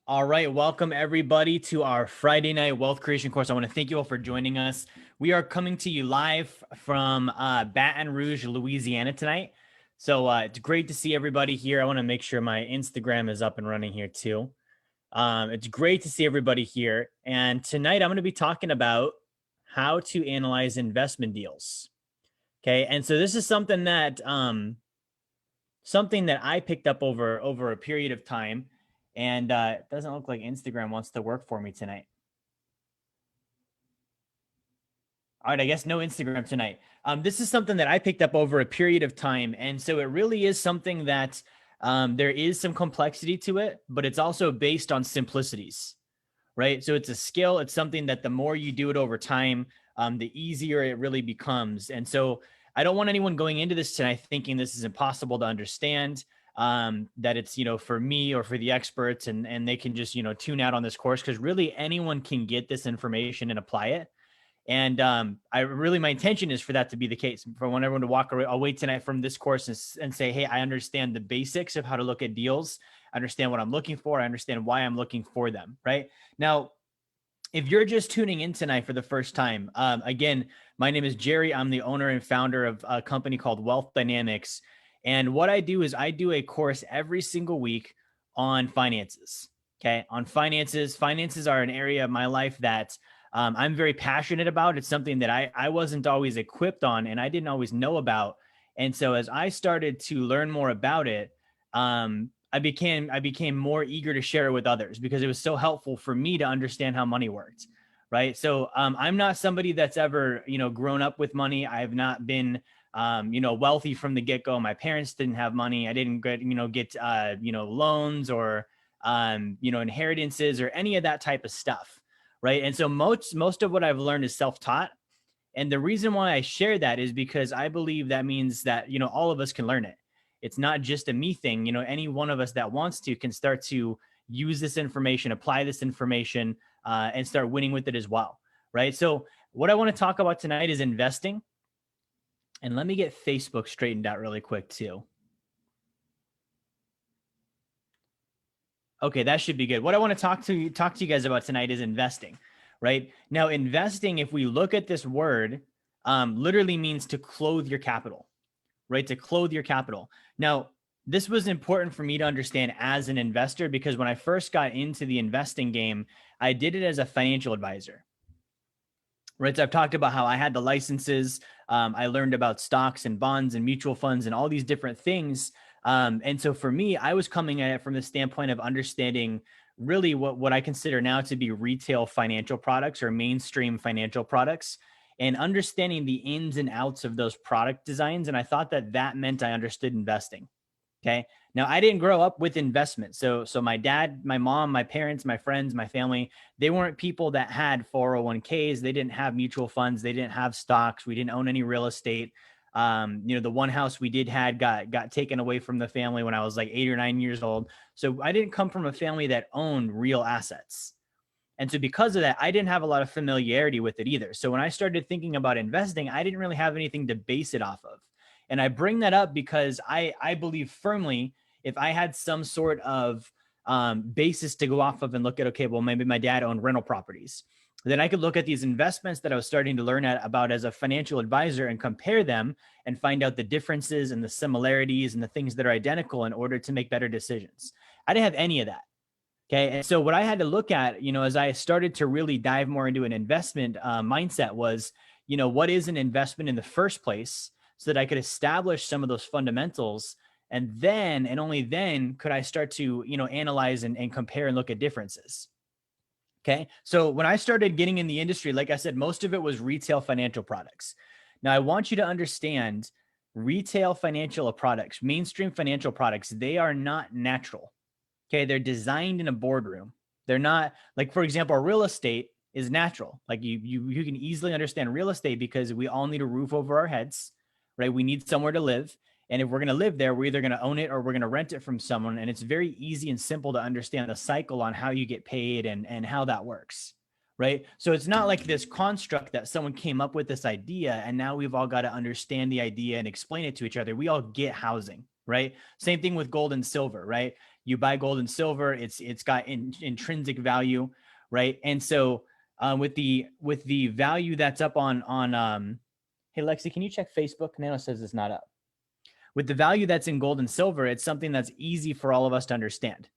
All right, welcome everybody to our Friday night wealth creation course. I want to thank you all for joining us. We are coming to you live from Baton Rouge, Louisiana tonight. So it's great to see everybody here. I want to make sure my Instagram is up and running here too. It's great to see everybody here. And tonight I'm going to be talking about how to analyze investment deals. Okay, and so this is something that I picked up over a period of time, and it doesn't look like Instagram wants to work for me tonight. All right, I guess no Instagram tonight. This is something that I picked up over a period of time, and so it really is something that there is some complexity to it, but it's also based on simplicities, right? So it's a skill. It's something that the more you do it over time, the easier it really becomes. And so I don't want anyone going into this tonight thinking this is impossible to understand, that it's, for me or for the experts and they can just, tune out on this course, because really anyone can get this information and apply it. And my intention is for that to be the case. For want everyone to walk away tonight from this course and say, hey, I understand the basics of how to look at deals. I understand what I'm looking for. I understand why I'm looking for them. Right now, if you're just tuning in tonight for the first time, again, my name is Jerry. I'm the owner and founder of a company called Wealth Dynamics. And what I do is I do a course every single week on finances. Okay. On finances. Finances are an area of my life that I'm very passionate about. It's something that I wasn't always equipped on and I didn't always know about. And so as I started to learn more about it, I became more eager to share it with others because it was so helpful for me to understand how money worked. Right. So I'm not somebody that's ever, grown up with money. I've not been, wealthy from the get go. My parents didn't have money. I didn't get loans or, inheritances or any of that type of stuff. Right. And so most of what I've learned is self-taught. And the reason why I share that is because I believe that means that, all of us can learn it. It's not just a me thing. Any one of us that wants to can start to use this information, apply this information, and start winning with it as well. Right. So what I want to talk about tonight is investing. And let me get Facebook straightened out really quick too. Okay, that should be good. What I want to talk to you guys about tonight is investing. Right now, investing, if we look at this word, literally means to clothe your capital. Right, to clothe your capital. Now, this was important for me to understand as an investor because when I first got into the investing game, I did it as a financial advisor. Right, so I've talked about how I had the licenses. I learned about stocks and bonds and mutual funds and all these different things. And so for me, I was coming at it from the standpoint of understanding really what I consider now to be retail financial products or mainstream financial products, and understanding the ins and outs of those product designs. And I thought that meant I understood investing. Okay. Now I didn't grow up with investment. So my dad, my mom, my parents, my friends, my family, they weren't people that had 401ks. They didn't have mutual funds. They didn't have stocks. We didn't own any real estate. The one house we did had got taken away from the family when I was like 8 or 9 years old. So I didn't come from a family that owned real assets. And so because of that, I didn't have a lot of familiarity with it either. So when I started thinking about investing, I didn't really have anything to base it off of. And I bring that up because I believe firmly if I had some sort of basis to go off of and look at, okay, well, maybe my dad owned rental properties, then I could look at these investments that I was starting to learn about as a financial advisor and compare them and find out the differences and the similarities and the things that are identical in order to make better decisions. I didn't have any of that. Okay. And so what I had to look at, as I started to really dive more into an investment mindset was, what is an investment in the first place so that I could establish some of those fundamentals. And then, and only then could I start to, analyze and compare and look at differences. Okay. So when I started getting in the industry, like I said, most of it was retail financial products. Now I want you to understand retail financial products, mainstream financial products, they are not natural. Okay. They're designed in a boardroom. They're not like, for example, real estate is natural. Like you can easily understand real estate because we all need a roof over our heads, right? We need somewhere to live. And if we're going to live there, we're either going to own it or we're going to rent it from someone. And it's very easy and simple to understand the cycle on how you get paid and how that works. Right. So it's not like this construct that someone came up with this idea and now we've all got to understand the idea and explain it to each other. We all get housing. right? Same thing with gold and silver, right? You buy gold and silver, it's got intrinsic value, right? And so with the value that's up on hey Lexi, can you check Facebook? Nano says it's not up. With the value that's in gold and silver, it's something that's easy for all of us to understand.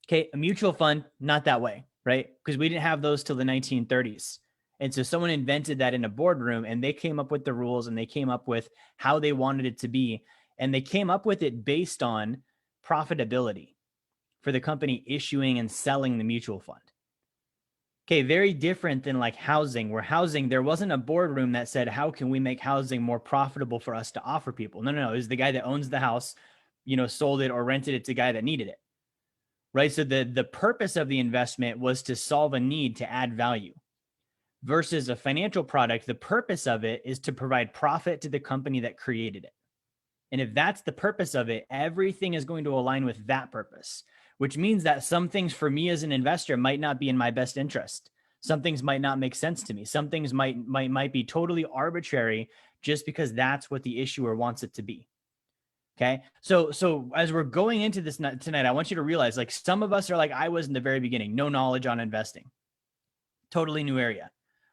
Okay, a mutual fund, not that way, right? Because we didn't have those till the 1930s. And so someone invented that in a boardroom and they came up with the rules and they came up with how they wanted it to be. And they came up with it based on profitability for the company issuing and selling the mutual fund. Okay, very different than like housing, where housing, there wasn't a boardroom that said, how can we make housing more profitable for us to offer people? No. It was the guy that owns the house, sold it or rented it to the guy that needed it, right? So the purpose of the investment was to solve a need to add value versus a financial product. The purpose of it is to provide profit to the company that created it. And if that's the purpose of it, everything is going to align with that purpose, which means that some things for me as an investor might not be in my best interest. Some things might not make sense to me. Some things might be totally arbitrary just because that's what the issuer wants it to be. Okay. So as we're going into this tonight, I want you to realize, like, some of us are like I was in the very beginning, no knowledge on investing, totally new area,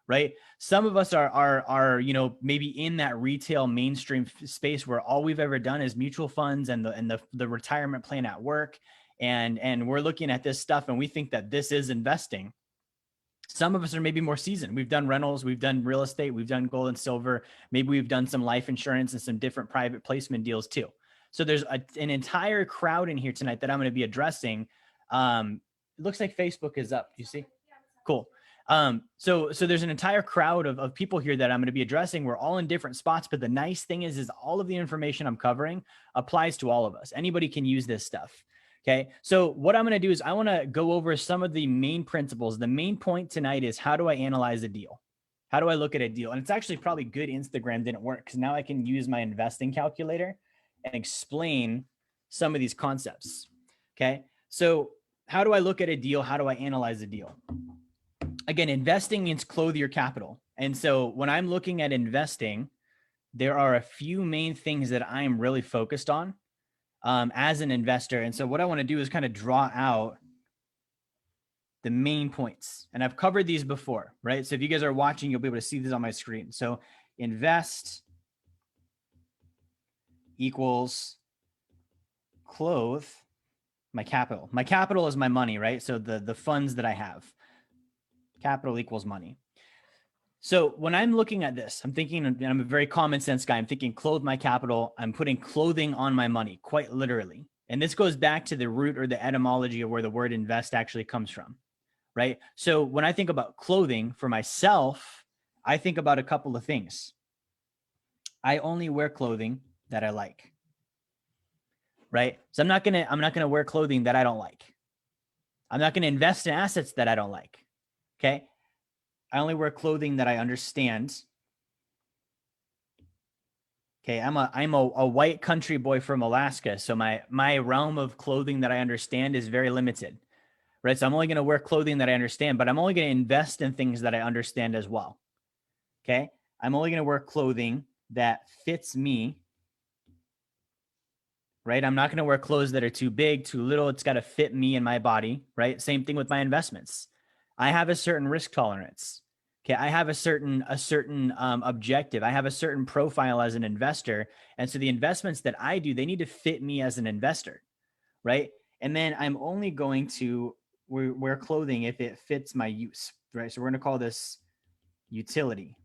right? Some of us are maybe in that retail mainstream space where all we've ever done is mutual funds and the retirement plan at work. And we're looking at this stuff and we think that this is investing. Some of us are maybe more seasoned. We've done rentals, we've done real estate, we've done gold and silver. Maybe we've done some life insurance and some different private placement deals too. So there's an entire crowd in here tonight that I'm going to be addressing. It looks like Facebook is up. Do you see? Cool. So there's an entire crowd of people here that I'm going to be addressing. We're all in different spots, but the nice thing is all of the information I'm covering applies to all of us. Anybody can use this stuff. Okay. So what I'm going to do is I want to go over some of the main principles. The main point tonight is, how do I analyze a deal? How do I look at a deal? And it's actually probably good Instagram didn't work, because now I can use my investing calculator and explain some of these concepts. Okay. So how do I look at a deal? How do I analyze a deal? Again, investing means clothe your capital. And so when I'm looking at investing, there are a few main things that I'm really focused on as an investor. And so what I want to do is kind of draw out the main points. And I've covered these before, right? So if you guys are watching, you'll be able to see this on my screen. So invest equals clothe my capital. My capital is my money, right? So the funds that I have. Capital equals money. So when I'm looking at this, I'm thinking, and I'm a very common sense guy, I'm thinking clothe my capital. I'm putting clothing on my money, quite literally. And this goes back to the root or the etymology of where the word invest actually comes from, right? So when I think about clothing for myself, I think about a couple of things. I only wear clothing that I like, right? So I'm not gonna wear clothing that I don't like. I'm not gonna invest in assets that I don't like. Okay. I only wear clothing that I understand. Okay. I'm a white country boy from Alaska. So my realm of clothing that I understand is very limited, right? So I'm only going to wear clothing that I understand, but I'm only going to invest in things that I understand as well. Okay. I'm only going to wear clothing that fits me, right? I'm not going to wear clothes that are too big, too little. It's got to fit me and my body, right? Same thing with my investments. I have a certain risk tolerance. Okay. I have a certain objective. I have a certain profile as an investor. And so the investments that I do, they need to fit me as an investor. Right. And then I'm only going to wear clothing if it fits my use. Right. So we're going to call this utility.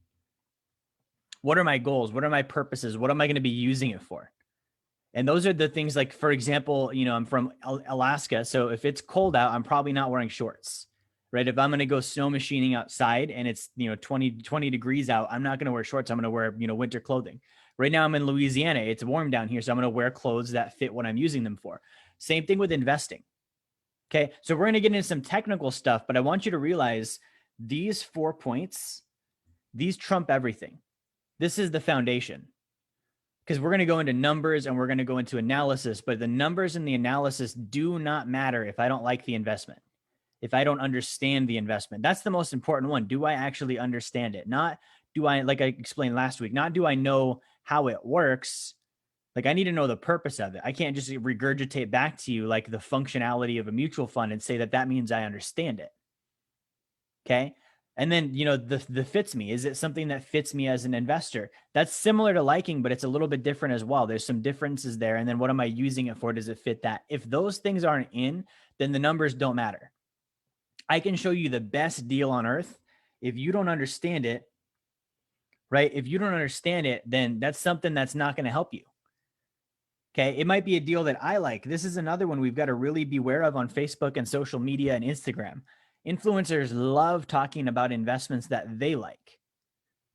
What are my goals? What are my purposes? What am I going to be using it for? And those are the things, like, for example, I'm from Alaska. So if it's cold out, I'm probably not wearing shorts. Right. If I'm going to go snow machining outside and it's, 20 degrees out, I'm not going to wear shorts. I'm going to wear, winter clothing. Right now I'm in Louisiana. It's warm down here. So I'm going to wear clothes that fit what I'm using them for. Same thing with investing. Okay. So we're going to get into some technical stuff, but I want you to realize these 4 points, these trump everything. This is the foundation, because we're going to go into numbers and we're going to go into analysis, but the numbers and the analysis do not matter if I don't like the investment. If I don't understand the investment, that's the most important one. Do I actually understand it? Not do I, like I explained last week, not do I know how it works. Like I need to know the purpose of it. I can't just regurgitate back to you like the functionality of a mutual fund and say that that means I understand it. Okay. And then, you know, the fits me. Is it something that fits me as an investor? That's similar to liking, but it's a little bit different as well. There's some differences there. And then what am I using it for? Does it fit that? If those things aren't in, then the numbers don't matter. I can show you the best deal on earth. If you don't understand it, right? If you don't understand it, then that's something that's not going to help you. Okay. It might be a deal that I like. This is another one we've got to really beware of on Facebook and social media and Instagram. Influencers love talking about investments that they like.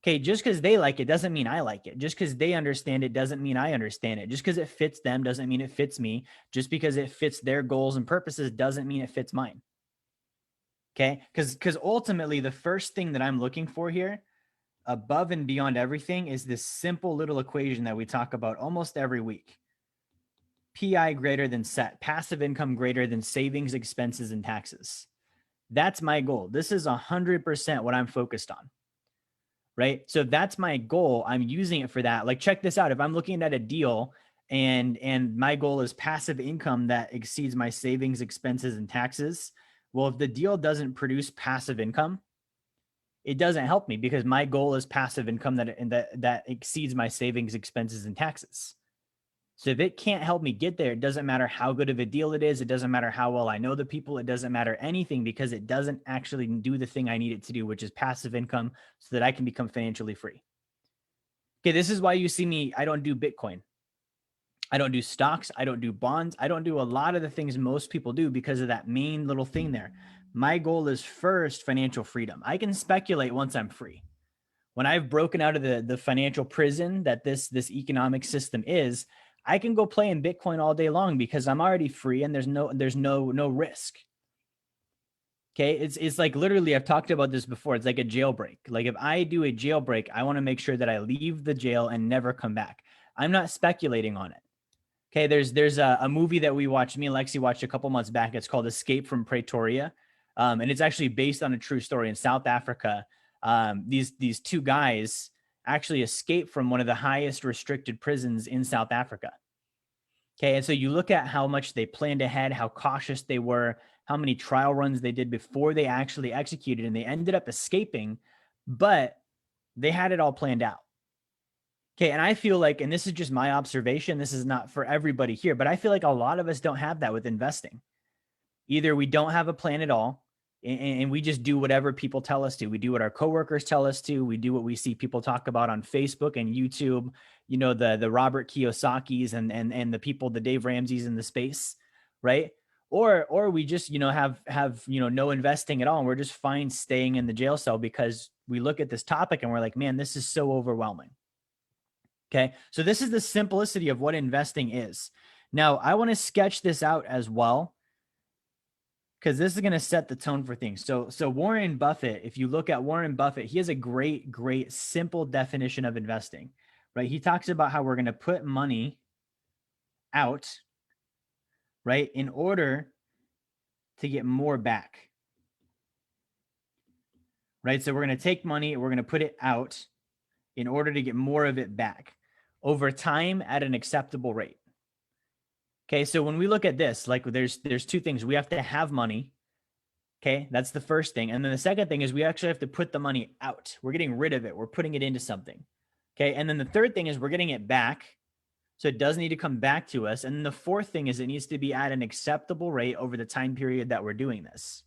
Okay, just because they like it doesn't mean I like it. Just because they understand it doesn't mean I understand it. Just because it fits them doesn't mean it fits me. Just because it fits their goals and purposes doesn't mean it fits mine. Okay, because ultimately the first thing that I'm looking for here, above and beyond everything, is this simple little equation that we talk about almost every week. PI greater than set, passive income greater than savings, expenses, and taxes. That's my goal. This is 100% what I'm focused on, right? So that's my goal. I'm using it for that. Like, check this out. If I'm looking at a deal and my goal is passive income that exceeds my savings, expenses, and taxes, well, if the deal doesn't produce passive income, it doesn't help me because my goal is passive income that exceeds my savings, expenses, and taxes. So if it can't help me get there, it doesn't matter how good of a deal it is. It doesn't matter how well I know the people. It doesn't matter anything because it doesn't actually do the thing I need it to do, which is passive income so that I can become financially free. Okay, this is why you see me, I don't do Bitcoin. I don't do stocks. I don't do bonds. I don't do a lot of the things most people do because of that main little thing there. My goal is first financial freedom. I can speculate once I'm free. When I've broken out of the financial prison that this economic system is, I can go play in Bitcoin all day long because I'm already free and there's no risk. Okay, it's like literally, I've talked about this before. It's like a jailbreak. Like if I do a jailbreak, I want to make sure that I leave the jail and never come back. I'm not speculating on it. Okay, there's a movie that we watched, me and Lexi watched a couple months back. It's called Escape from Pretoria, and it's actually based on a true story in South Africa. These two guys actually escaped from one of the highest restricted prisons in South Africa. Okay, and so you look at how much they planned ahead, how cautious they were, how many trial runs they did before they actually executed, and they ended up escaping, but they had it all planned out. Okay, and I feel like, and this is just my observation, this is not for everybody here, but I feel like a lot of us don't have that with investing. Either we don't have a plan at all, and we just do whatever people tell us to. We do what our coworkers tell us to. We do what we see people talk about on Facebook and YouTube, you know, the Robert Kiyosaki's and the people, the Dave Ramsey's in the space, right? Or we just, you know, have, you know, no investing at all. And we're just fine staying in the jail cell because we look at this topic and we're like, man, this is so overwhelming. Okay, so this is the simplicity of what investing is. Now, I want to sketch this out as well because this is going to set the tone for things. So Warren Buffett, if you look at Warren Buffett, he has a great, simple definition of investing, right? He talks about how we're going to put money out, right, in order to get more back, right? So we're going to take money, we're going to put it out in order to get more of it back over time at an acceptable rate. Okay, so when we look at this, like there's two things. We have to have money. Okay, that's the first thing. And then the second thing is we actually have to put the money out. We're getting rid of it. We're putting it into something. Okay, and then the third thing is we're getting it back. So it does need to come back to us. And then the fourth thing is it needs to be at an acceptable rate over the time period that we're doing this.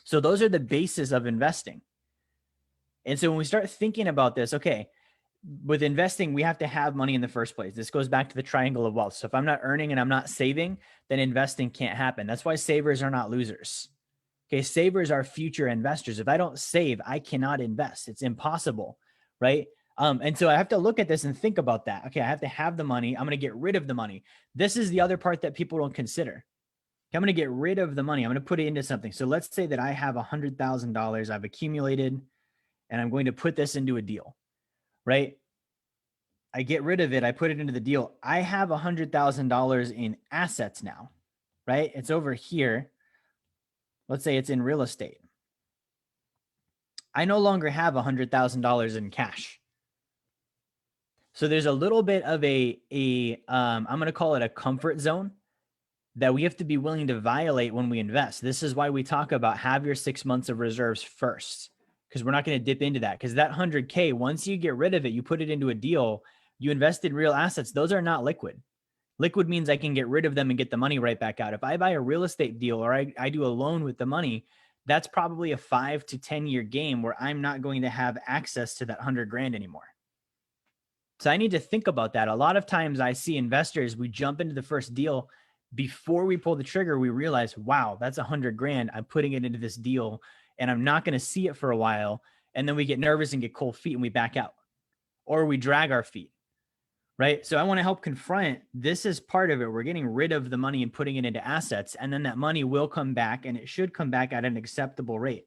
So those are the basis of investing. And so when we start thinking about this, okay, with investing, we have to have money in the first place. This goes back to the triangle of wealth. So if I'm not earning and I'm not saving, then investing can't happen. That's why savers are not losers. Okay, savers are future investors. If I don't save, I cannot invest. It's impossible, right? And so I have to look at this and think about that. Okay, I have to have the money. I'm going to get rid of the money. This is the other part that people don't consider. Okay, I'm going to get rid of the money. I'm going to put it into something. So let's say that I have $100,000 I've accumulated, and I'm going to put this into a deal, right? I get rid of it. I put it into the deal. I have $100,000 in assets now, right? It's over here. Let's say it's in real estate. I no longer have $100,000 in cash. So there's a little bit of I'm going to call it a comfort zone that we have to be willing to violate when we invest. This is why we talk about have your 6 months of reserves first, because we're not going to dip into that. Because that 100K, once you get rid of it, you put it into a deal, you invest in real assets. Those are not liquid. Liquid means I can get rid of them and get the money right back out. If I buy a real estate deal or I do a loan with the money, that's probably a 5 to 10 year game where I'm not going to have access to that 100 grand anymore. So I need to think about that. A lot of times I see investors, we jump into the first deal. Before we pull the trigger, we realize, wow, that's 100 grand. I'm putting it into this deal and I'm not going to see it for a while. And then we get nervous and get cold feet and we back out, or we drag our feet, right? So I want to help confront, this is part of it. We're getting rid of the money and putting it into assets. And then that money will come back, and it should come back at an acceptable rate.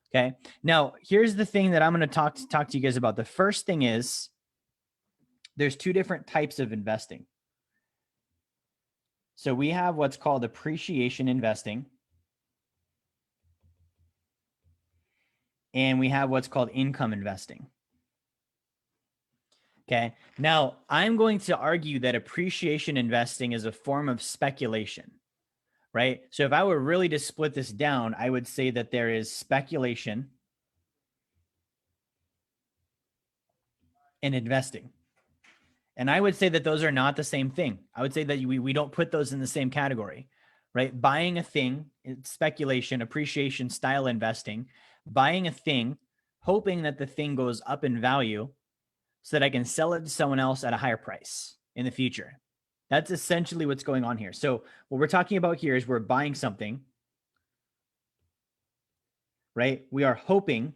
Okay. Now, here's the thing that I'm going to talk to you guys about. The first thing is, there's two different types of investing. So we have what's called appreciation investing, and we have what's called income investing. Okay. Now, I'm going to argue that appreciation investing is a form of speculation, right? So if I were really to split this down, I would say that there is speculation and investing. And I would say that those are not the same thing. I would say that we don't put those in the same category, right? Buying a thing, speculation, appreciation style investing, buying a thing, hoping that the thing goes up in value so that I can sell it to someone else at a higher price in the future. That's essentially what's going on here. So what we're talking about here is we're buying something, right? We are hoping.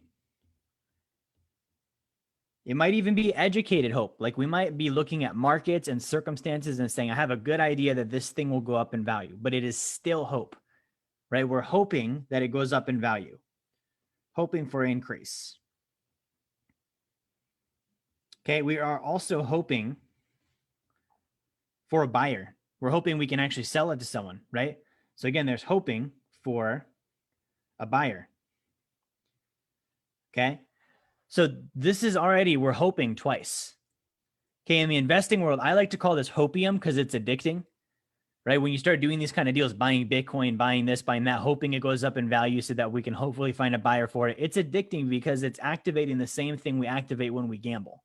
It might even be educated hope. Like we might be looking at markets and circumstances and saying, I have a good idea that this thing will go up in value, but it is still hope, right? We're hoping that it goes up in value, hoping for an increase. Okay. We are also hoping for a buyer. We're hoping we can actually sell it to someone, right? So again, there's hoping for a buyer. Okay. So this is already, we're hoping twice. Okay. In the investing world, I like to call this hopium because it's addicting, right? When you start doing these kind of deals, buying Bitcoin, buying this, buying that, hoping it goes up in value so that we can hopefully find a buyer for it. It's addicting because it's activating the same thing we activate when we gamble.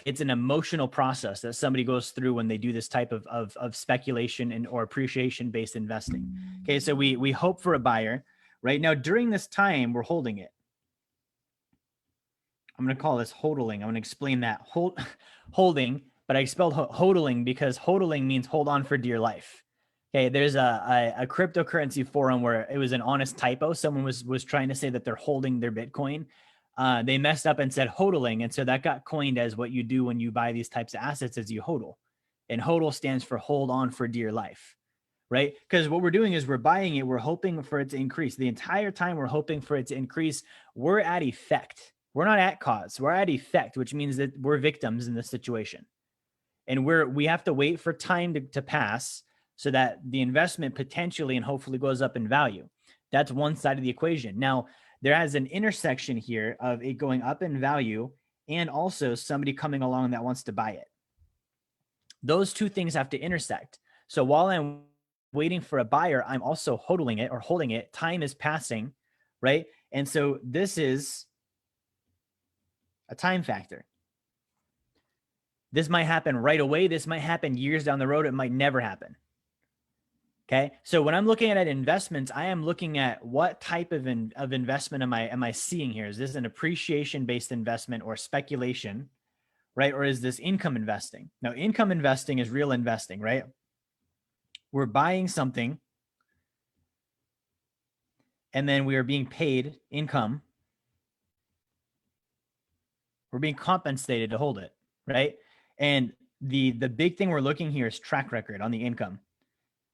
It's an emotional process that somebody goes through when they do this type of speculation and or appreciation based investing. Okay. So we hope for a buyer. Right now, during this time, we're holding it. I'm going to call this hodling. I'm going to explain that holding, but I spelled hodling because hodling means hold on for dear life. Okay. There's a cryptocurrency forum where it was an honest typo. Someone was trying to say that they're holding their Bitcoin. They messed up and said hodling. And so that got coined as what you do when you buy these types of assets is you hodl. And hodl stands for hold on for dear life, right? Because what we're doing is we're buying it. We're hoping for it to increase. The entire time we're hoping for it to increase, we're at effect. We're not at cause. We're at effect, which means that we're victims in this situation. And we have to wait for time to pass so that the investment potentially and hopefully goes up in value. That's one side of the equation. Now, there has an intersection here of it going up in value and also somebody coming along that wants to buy it. Those two things have to intersect. So while I'm waiting for a buyer, I'm also hodling it or holding it. Time is passing, right? And so this is a time factor. This might happen right away. This might happen years down the road. It might never happen. Okay. So when I'm looking at investments, I am looking at what type of investment am I seeing here? Is this an appreciation based investment or speculation, right? Or is this income investing? Now, income investing is real investing, right? We're buying something and then we are being paid income. We're being compensated to hold it, right? And the big thing we're looking here is track record on the income,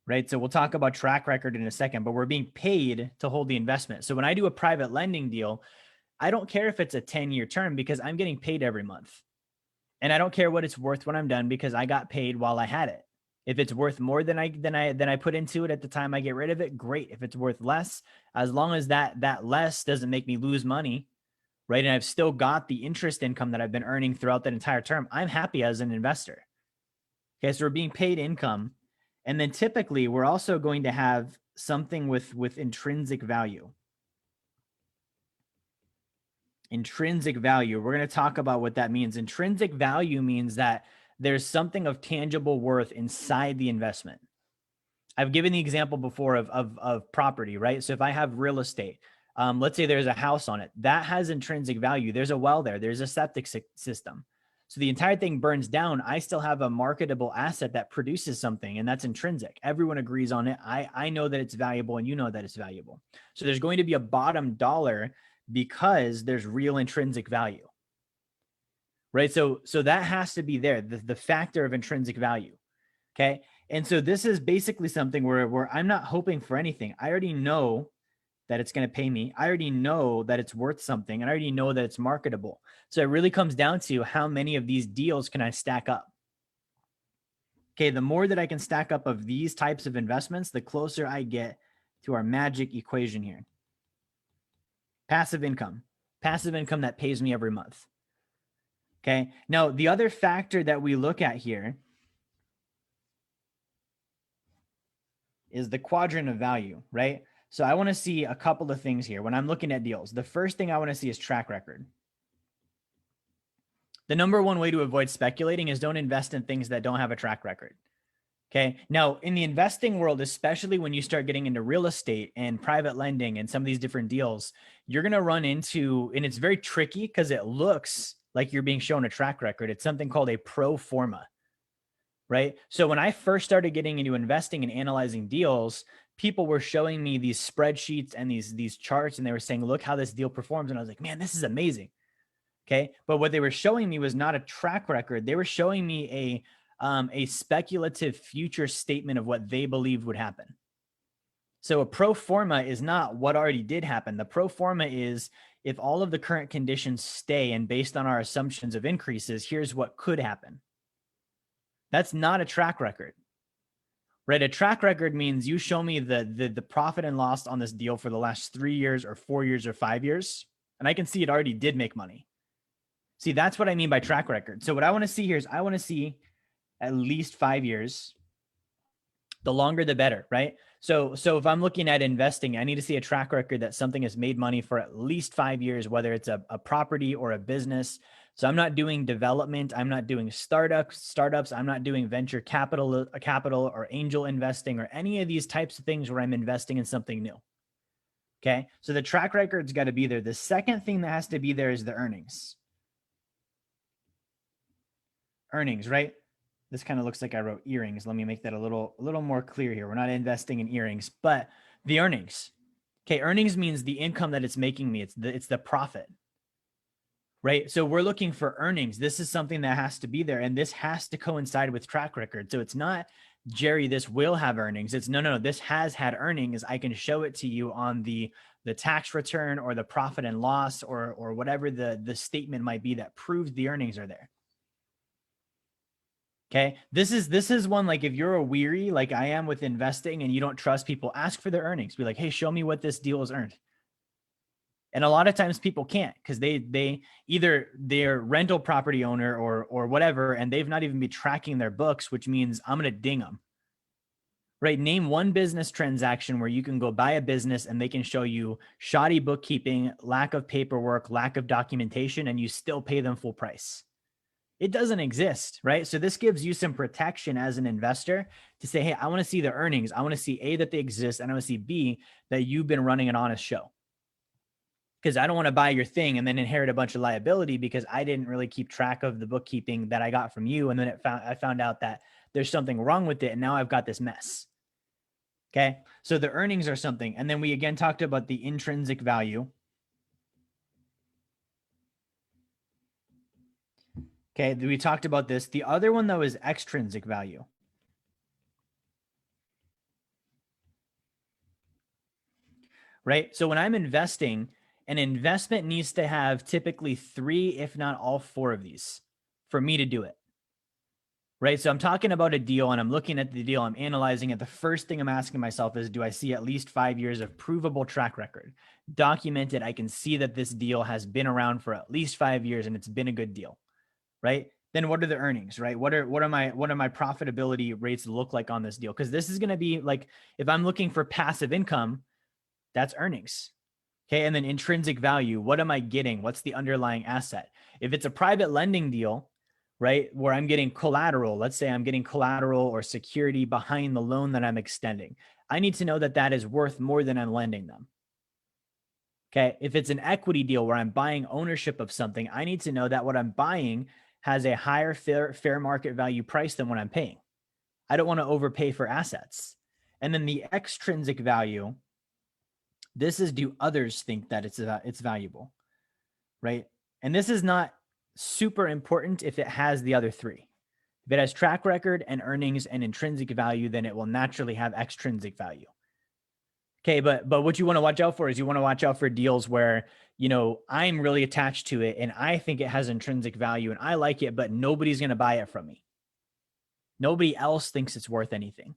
right? So we'll talk about track record in a second, but we're being paid to hold the investment. So when I do a private lending deal, I don't care if it's a 10-year term because I'm getting paid every month. And I don't care what it's worth when I'm done because I got paid while I had it. If it's worth more than I put into it at the time I get rid of it, great. If it's worth less, as long as that less doesn't make me lose money, right? And I've still got the interest income that I've been earning throughout that entire term. I'm happy as an investor. Okay, so we're being paid income. And then typically we're also going to have something with intrinsic value. Intrinsic value. We're going to talk about what that means. Intrinsic value means that there's something of tangible worth inside the investment. I've given the example before of property, right? So if I have real estate, let's say there's a house on it, that has intrinsic value. There's a well there, there's a septic system. So the entire thing burns down. I still have a marketable asset that produces something, and that's intrinsic. Everyone agrees on it. I know that it's valuable, and you know that it's valuable. So there's going to be a bottom dollar because there's real intrinsic value, right? So that has to be there, the factor of intrinsic value. Okay. And so this is basically something where I'm not hoping for anything. I already know that it's going to pay me. I already know that it's worth something, and I already know that it's marketable. So it really comes down to how many of these deals can I stack up? Okay. The more that I can stack up of these types of investments, the closer I get to our magic equation here. Passive income that pays me every month. Okay. Now, the other factor that we look at here is the quadrant of value, right? So I want to see a couple of things here when I'm looking at deals. The first thing I want to see is track record. The number one way to avoid speculating is don't invest in things that don't have a track record. Okay. Now, in the investing world, especially when you start getting into real estate and private lending and some of these different deals, you're going to run into, and it's very tricky because it looks like you're being shown a track record. It's something called a pro forma, right? So when I first started getting into investing and analyzing deals, people were showing me these spreadsheets and these charts, and they were saying, look how this deal performs. And I was like, man, this is amazing. Okay. But what they were showing me was not a track record. They were showing me a speculative future statement of what they believed would happen. So a pro forma is not what already did happen. The pro forma is if all of the current conditions stay and based on our assumptions of increases, here's what could happen. That's not a track record, right? A track record means you show me the profit and loss on this deal for the last 3 years or 4 years or 5 years, and I can see it already did make money. See, that's what I mean by track record. So what I want to see here is I want to see at least 5 years. The longer, the better, right? So if I'm looking at investing, I need to see a track record that something has made money for at least 5 years, whether it's a property or a business. So I'm not doing development. I'm not doing startups. I'm not doing venture capital or angel investing or any of these types of things where I'm investing in something new. Okay. So the track record's got to be there. The second thing that has to be there is the earnings. Earnings, right? This kind of looks like I wrote earrings. Let me make that a little more clear here. We're not investing in earrings, but the earnings. Okay, earnings means the income that it's making me. It's the profit, right? So we're looking for earnings. This is something that has to be there, and this has to coincide with track record. So it's not, Jerry, this will have earnings. It's no, this has had earnings. I can show it to you on the tax return or the profit and loss or whatever the statement might be that proves the earnings are there. Okay. This is one, like if you're a weary, like I am with investing and you don't trust people, ask for their earnings. Be like, hey, show me what this deal has earned. And a lot of times people can't because they either they're rental property owner or whatever, and they've not even been tracking their books, which means I'm going to ding them. Right. Name one business transaction where you can go buy a business and they can show you shoddy bookkeeping, lack of paperwork, lack of documentation, and you still pay them full price. It doesn't exist, right? So this gives you some protection as an investor to say, hey, I want to see the earnings. I want to see A, that they exist, and I want to see B, that you've been running an honest show. Because I don't want to buy your thing and then inherit a bunch of liability because I didn't really keep track of the bookkeeping that I got from you. And then I found out that there's something wrong with it. And now I've got this mess. Okay. So the earnings are something. And then we again talked about the intrinsic value. Okay, we talked about this. The other one, though, is extrinsic value. Right? So when I'm investing, an investment needs to have typically 3, if not all 4 of these for me to do it. right? So I'm talking about a deal and I'm looking at the deal, I'm analyzing it. The first thing I'm asking myself is, do I see at least 5 years of provable track record? Documented, I can see that this deal has been around for at least 5 years and it's been a good deal, right? Then what are the earnings, right? What are my profitability rates look like on this deal? Because this is going to be like, if I'm looking for passive income, that's earnings. Okay. And then intrinsic value, what am I getting? What's the underlying asset? If it's a private lending deal, right, where I'm getting collateral, let's say I'm getting collateral or security behind the loan that I'm extending, I need to know that that is worth more than I'm lending them. Okay. If it's an equity deal where I'm buying ownership of something, I need to know that what I'm buying has a higher fair market value price than what I'm paying. I don't want to overpay for assets. And then the extrinsic value, this is, do others think that it's valuable, right? And this is not super important if it has the other three. If it has track record and earnings and intrinsic value, then it will naturally have extrinsic value. Okay, but what you want to watch out for is you want to watch out for deals where, you know, I'm really attached to it and I think it has intrinsic value and I like it, but nobody's going to buy it from me. Nobody else thinks it's worth anything.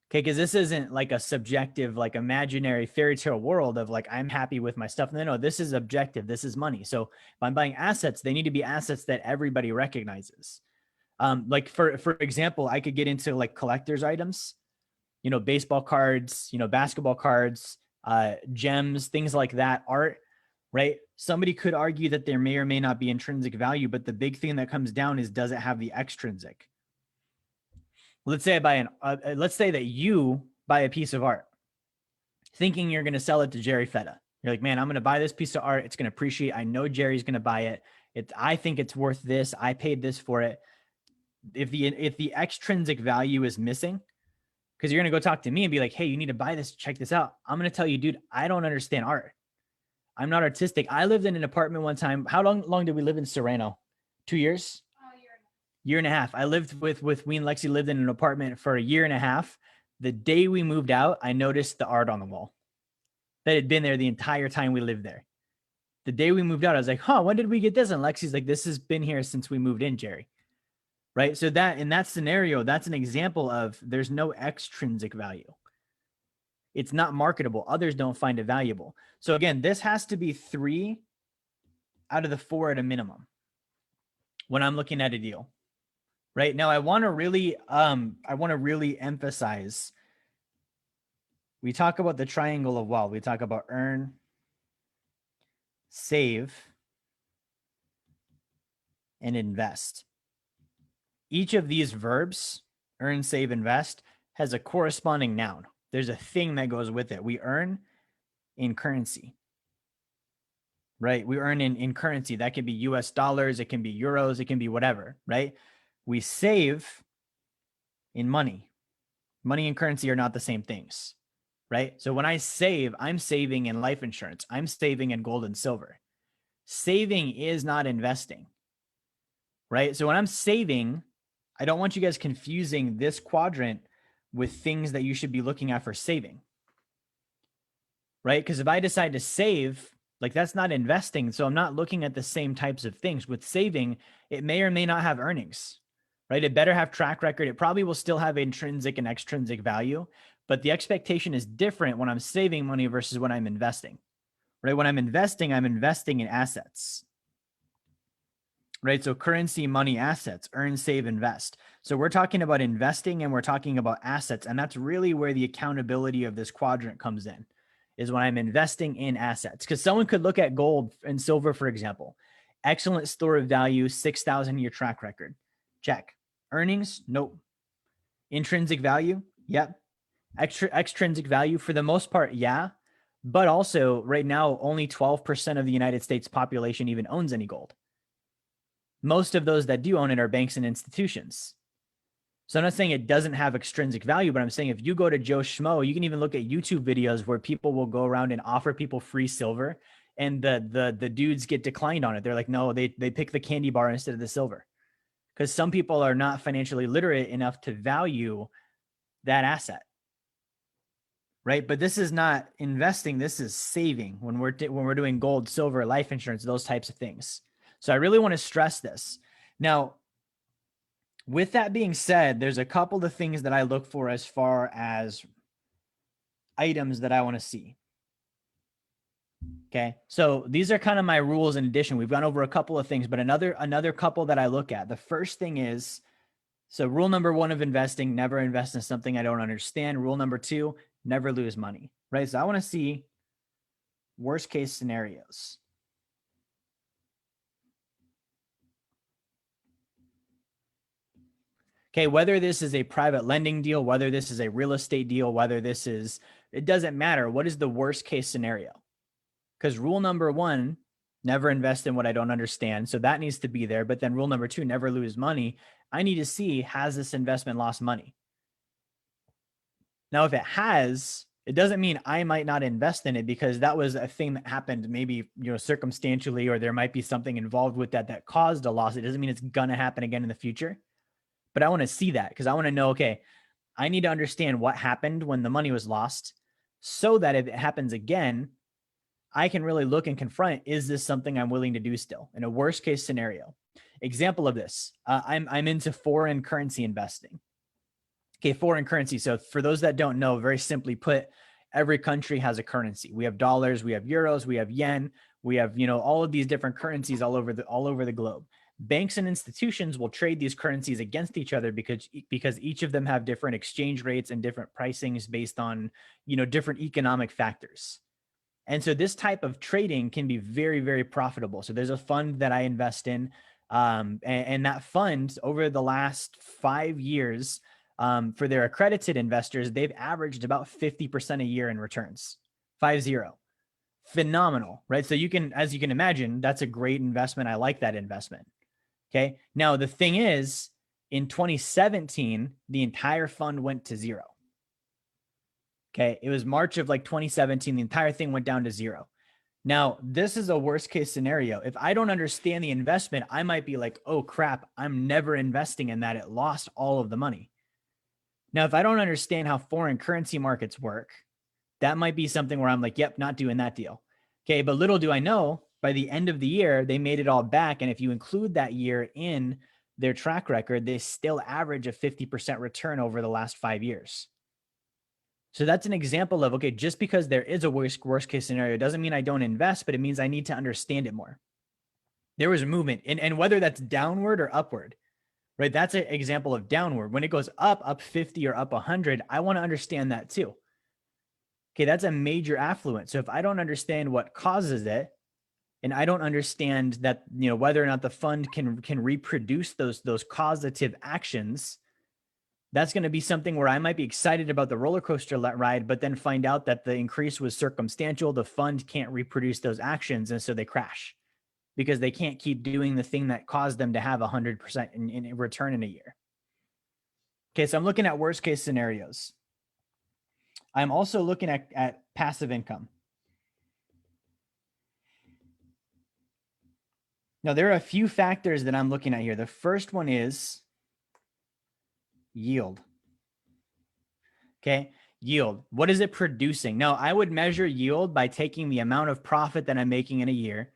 Okay, because this isn't like a subjective, like imaginary fairy tale world of like, I'm happy with my stuff. No, this is objective. This is money. So if I'm buying assets, they need to be assets that everybody recognizes. Like for example, I could get into like collector's items, you know, baseball cards, you know, basketball cards, gems, things like that, art, right? Somebody could argue that there may or may not be intrinsic value, but the big thing that comes down is, does it have the extrinsic? Let's say I buy let's say that you buy a piece of art thinking you're going to sell it to Jerry Fetta. You're like, man, I'm going to buy this piece of art. It's going to appreciate. I know Jerry's going to buy it. I think it's worth this. I paid this for it. If the extrinsic value is missing, because you're going to go talk to me and be like, hey, you need to buy this. Check this out. I'm going to tell you, dude, I don't understand art. I'm not artistic. I lived in an apartment one time. How long did we live in Serrano? 2 years? Year and a half. I lived with we and Lexi lived in an apartment for a year and a half. The day we moved out, I noticed the art on the wall that had been there the entire time we lived there. The day we moved out, I was like, huh, when did we get this? And Lexi's like, this has been here since we moved in, Jerry. Right? So that, in that scenario, that's an example of there's no extrinsic value. It's not marketable. Others don't find it valuable. So again, this has to be 3 out of the 4 at a minimum when I'm looking at a deal. Right now, I want to really emphasize. We talk about the triangle of wealth. We talk about earn, save, and invest. Each of these verbs, earn, save, invest, has a corresponding noun. There's a thing that goes with it. We earn in currency, right? We earn in currency. That can be US dollars. It can be euros. It can be whatever, right? We save in money. Money and currency are not the same things, right? So when I save, I'm saving in life insurance. I'm saving in gold and silver. Saving is not investing, right? So when I'm saving, I don't want you guys confusing this quadrant with things that you should be looking at for saving, right? Because if I decide to save, like that's not investing. So I'm not looking at the same types of things. With saving, it may or may not have earnings, right? It better have track record. It probably will still have intrinsic and extrinsic value, but the expectation is different when I'm saving money versus when I'm investing, right? When I'm investing in assets, right? So currency, money, assets, earn, save, invest. So we're talking about investing and we're talking about assets. And that's really where the accountability of this quadrant comes in, is when I'm investing in assets. Because someone could look at gold and silver, for example. Excellent store of value, 6,000 year track record. Check. Earnings? Nope. Intrinsic value? Yep. Extrinsic value for the most part, yeah. But also right now, only 12% of the United States population even owns any gold. Most of those that do own it are banks and institutions. So I'm not saying it doesn't have extrinsic value, but I'm saying if you go to Joe Schmo, you can even look at YouTube videos where people will go around and offer people free silver, and the dudes get declined on it. They're like, no, they pick the candy bar instead of the silver, because some people are not financially literate enough to value that asset, right? But this is not investing. This is saving when we're doing gold, silver, life insurance, those types of things. So I really want to stress this. Now, With that being said, there's a couple of things that I look for as far as items that I want to see. Okay. So these are kind of my rules in addition. We've gone over a couple of things, but another couple that I look at. The first thing is, so rule number 1 of investing, never invest in something I don't understand. Rule number 2, never lose money, right? So I want to see worst case scenarios. Okay, whether this is a private lending deal, whether this is a real estate deal, whether this is, it doesn't matter. What is the worst case scenario? Because rule number 1, never invest in what I don't understand. So that needs to be there. But then rule number 2, never lose money. I need to see, has this investment lost money? Now, if it has, it doesn't mean I might not invest in it because that was a thing that happened maybe, circumstantially, or there might be something involved with that caused a loss. It doesn't mean it's going to happen again in the future. But I want to see that because I want to know, okay, I need to understand what happened when the money was lost so that if it happens again, I can really look and confront, is this something I'm willing to do still in a worst case scenario? Example of this, I'm into foreign currency investing. Okay, foreign currency. So for those that don't know, very simply put, every country has a currency. We have dollars, we have euros, we have yen, we have, all of these different currencies all over the globe. Banks and institutions will trade these currencies against each other because each of them have different exchange rates and different pricings based on, different economic factors. And so this type of trading can be very, very profitable. So there's a fund that I invest in, and that fund over the last 5 years, for their accredited investors, they've averaged about 50% a year in returns, 50. Phenomenal, right? So as you can imagine, that's a great investment. I like that investment. Okay. Now the thing is, in 2017, the entire fund went to zero. Okay. It was March of 2017. The entire thing went down to zero. Now, this is a worst case scenario. If I don't understand the investment, I might be like, oh crap, I'm never investing in that. It lost all of the money. Now, if I don't understand how foreign currency markets work, that might be something where I'm like, yep, not doing that deal. Okay. But little do I know, by the end of the year, they made it all back. And if you include that year in their track record, they still average a 50% return over the last 5 years. So that's an example of, okay, just because there is a worst case scenario doesn't mean I don't invest, but it means I need to understand it more. There was a movement, and whether that's downward or upward, right? That's an example of downward. When it goes up 50 or up 100, I want to understand that too. Okay, that's a major affluence. So if I don't understand what causes it, and I don't understand that, whether or not the fund can reproduce those causative actions, that's going to be something where I might be excited about the roller coaster ride, but then find out that the increase was circumstantial. The fund can't reproduce those actions. And so they crash because they can't keep doing the thing that caused them to have 100% in return in a year. Okay. So I'm looking at worst case scenarios. I'm also looking at passive income. Now, there are a few factors that I'm looking at here. The first one is yield. Okay. Yield. What is it producing? Now, I would measure yield by taking the amount of profit that I'm making in a year.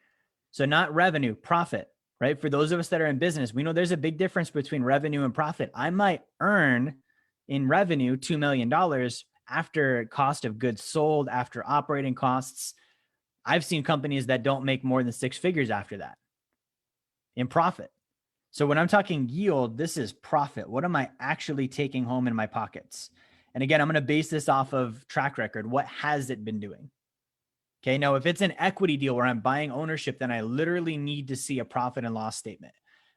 So not revenue, profit, right? For those of us that are in business, we know there's a big difference between revenue and profit. I might earn in revenue $2 million after cost of goods sold, after operating costs. I've seen companies that don't make more than 6 figures after that in profit. So when I'm talking yield, this is profit. What am I actually taking home in my pockets? And again, I'm going to base this off of track record. What has it been doing? Okay. Now, if it's an equity deal where I'm buying ownership, then I literally need to see a profit and loss statement.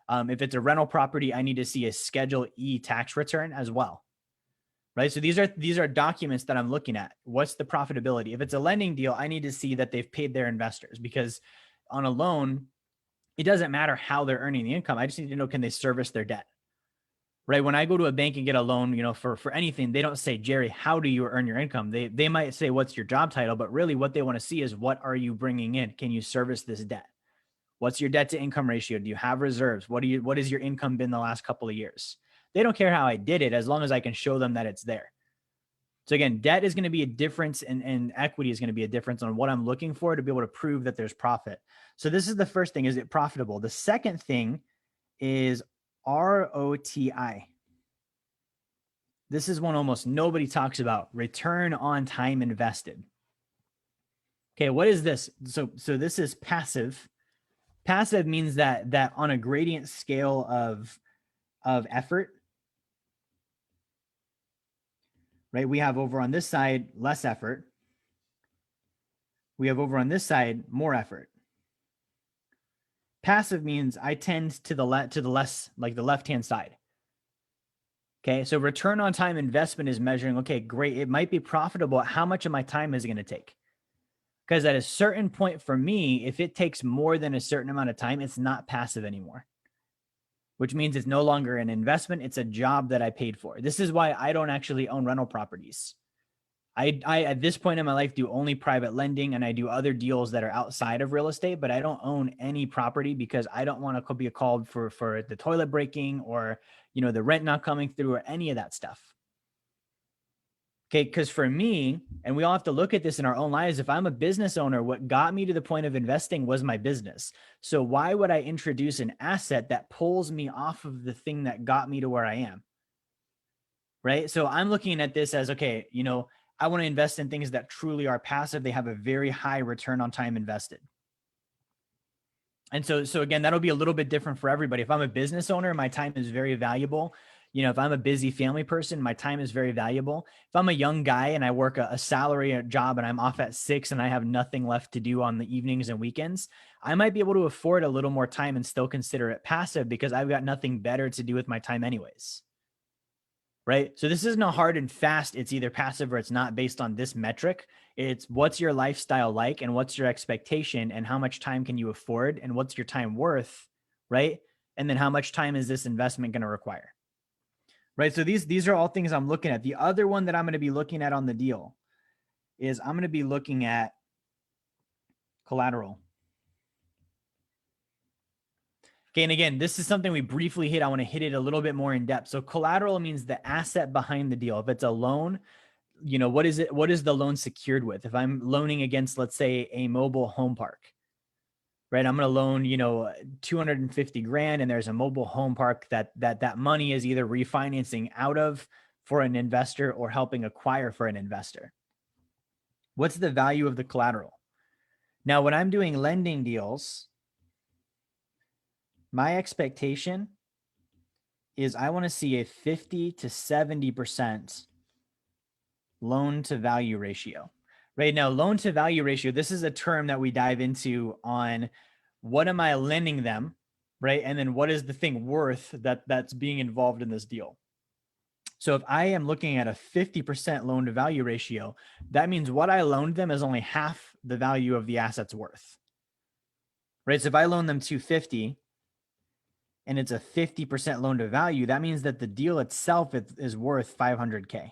If it's a rental property, I need to see a Schedule E tax return as well. Right. So these are documents that I'm looking at. What's the profitability? If it's a lending deal, I need to see that they've paid their investors, because on a loan, it doesn't matter how they're earning the income. I just need to know, can they service their debt? Right. When I go to a bank and get a loan, for anything, they don't say, Jerry, how do you earn your income? They might say, what's your job title? But really what they want to see is, what are you bringing in? Can you service this debt? What's your debt to income ratio? Do you have reserves? What is your income been the last couple of years? They don't care how I did it, as long as I can show them that it's there. So again, debt is going to be a difference, and equity is going to be a difference on what I'm looking for to be able to prove that there's profit. So this is the first thing. Is it profitable? The second thing is, ROTI. This is one almost nobody talks about, return on time invested. Okay, what is this? So this is passive. Passive means that on a gradient scale of effort, right? We have over on this side less effort. We have over on this side more effort. Passive means I tend to the less, like the left-hand side. Okay, so return on time investment is measuring, okay, great, it might be profitable. How much of my time is it going to take? Because at a certain point for me, if it takes more than a certain amount of time, it's not passive anymore, which means it's no longer an investment. It's a job that I paid for. This is why I don't actually own rental properties. I at this point in my life do only private lending, and I do other deals that are outside of real estate, but I don't own any property because I don't want to be called for the toilet breaking or, you know, the rent not coming through or any of that stuff. Okay, because for me, and we all have to look at this in our own lives, if I'm a business owner, what got me to the point of investing was my business. So why would I introduce an asset that pulls me off of the thing that got me to where I am? Right? So I'm looking at this as, okay, you know, I want to invest in things that truly are passive. They have a very high return on time invested. And so again, that'll be a little bit different for everybody. If I'm a business owner, my time is very valuable. You know, if I'm a busy family person, my time is very valuable. If I'm a young guy and I work a salary job and I'm off at 6 and I have nothing left to do on the evenings and weekends, I might be able to afford a little more time and still consider it passive because I've got nothing better to do with my time anyways. Right? So this isn't a hard and fast, it's either passive or it's not based on this metric. It's what's your lifestyle like and what's your expectation and how much time can you afford and what's your time worth, right? And then how much time is this investment going to require? Right? So these are all things I'm looking at. The other one that I'm going to be looking at on the deal is I'm going to be looking at collateral. Okay, and again, this is something we briefly hit. I want to hit it a little bit more in depth. So collateral means the asset behind the deal. If it's a loan, you know, what is it? What is the loan secured with? If I'm loaning against, let's say, a mobile home park, right? I'm going to loan, you know, 250 grand, and there's a mobile home park that money is either refinancing out of for an investor or helping acquire for an investor. What's the value of the collateral? Now, when I'm doing lending deals, my expectation is I want to see a 50 to 70% loan to value ratio. Right now, loan to value ratio, this is a term that we dive into on what am I lending them, right? And then what is the thing worth that's being involved in this deal? So if I am looking at a 50% loan to value ratio, that means what I loaned them is only half the value of the asset's worth, right? So if I loan them 250 and it's a 50% loan to value, that means that the deal itself is worth 500K.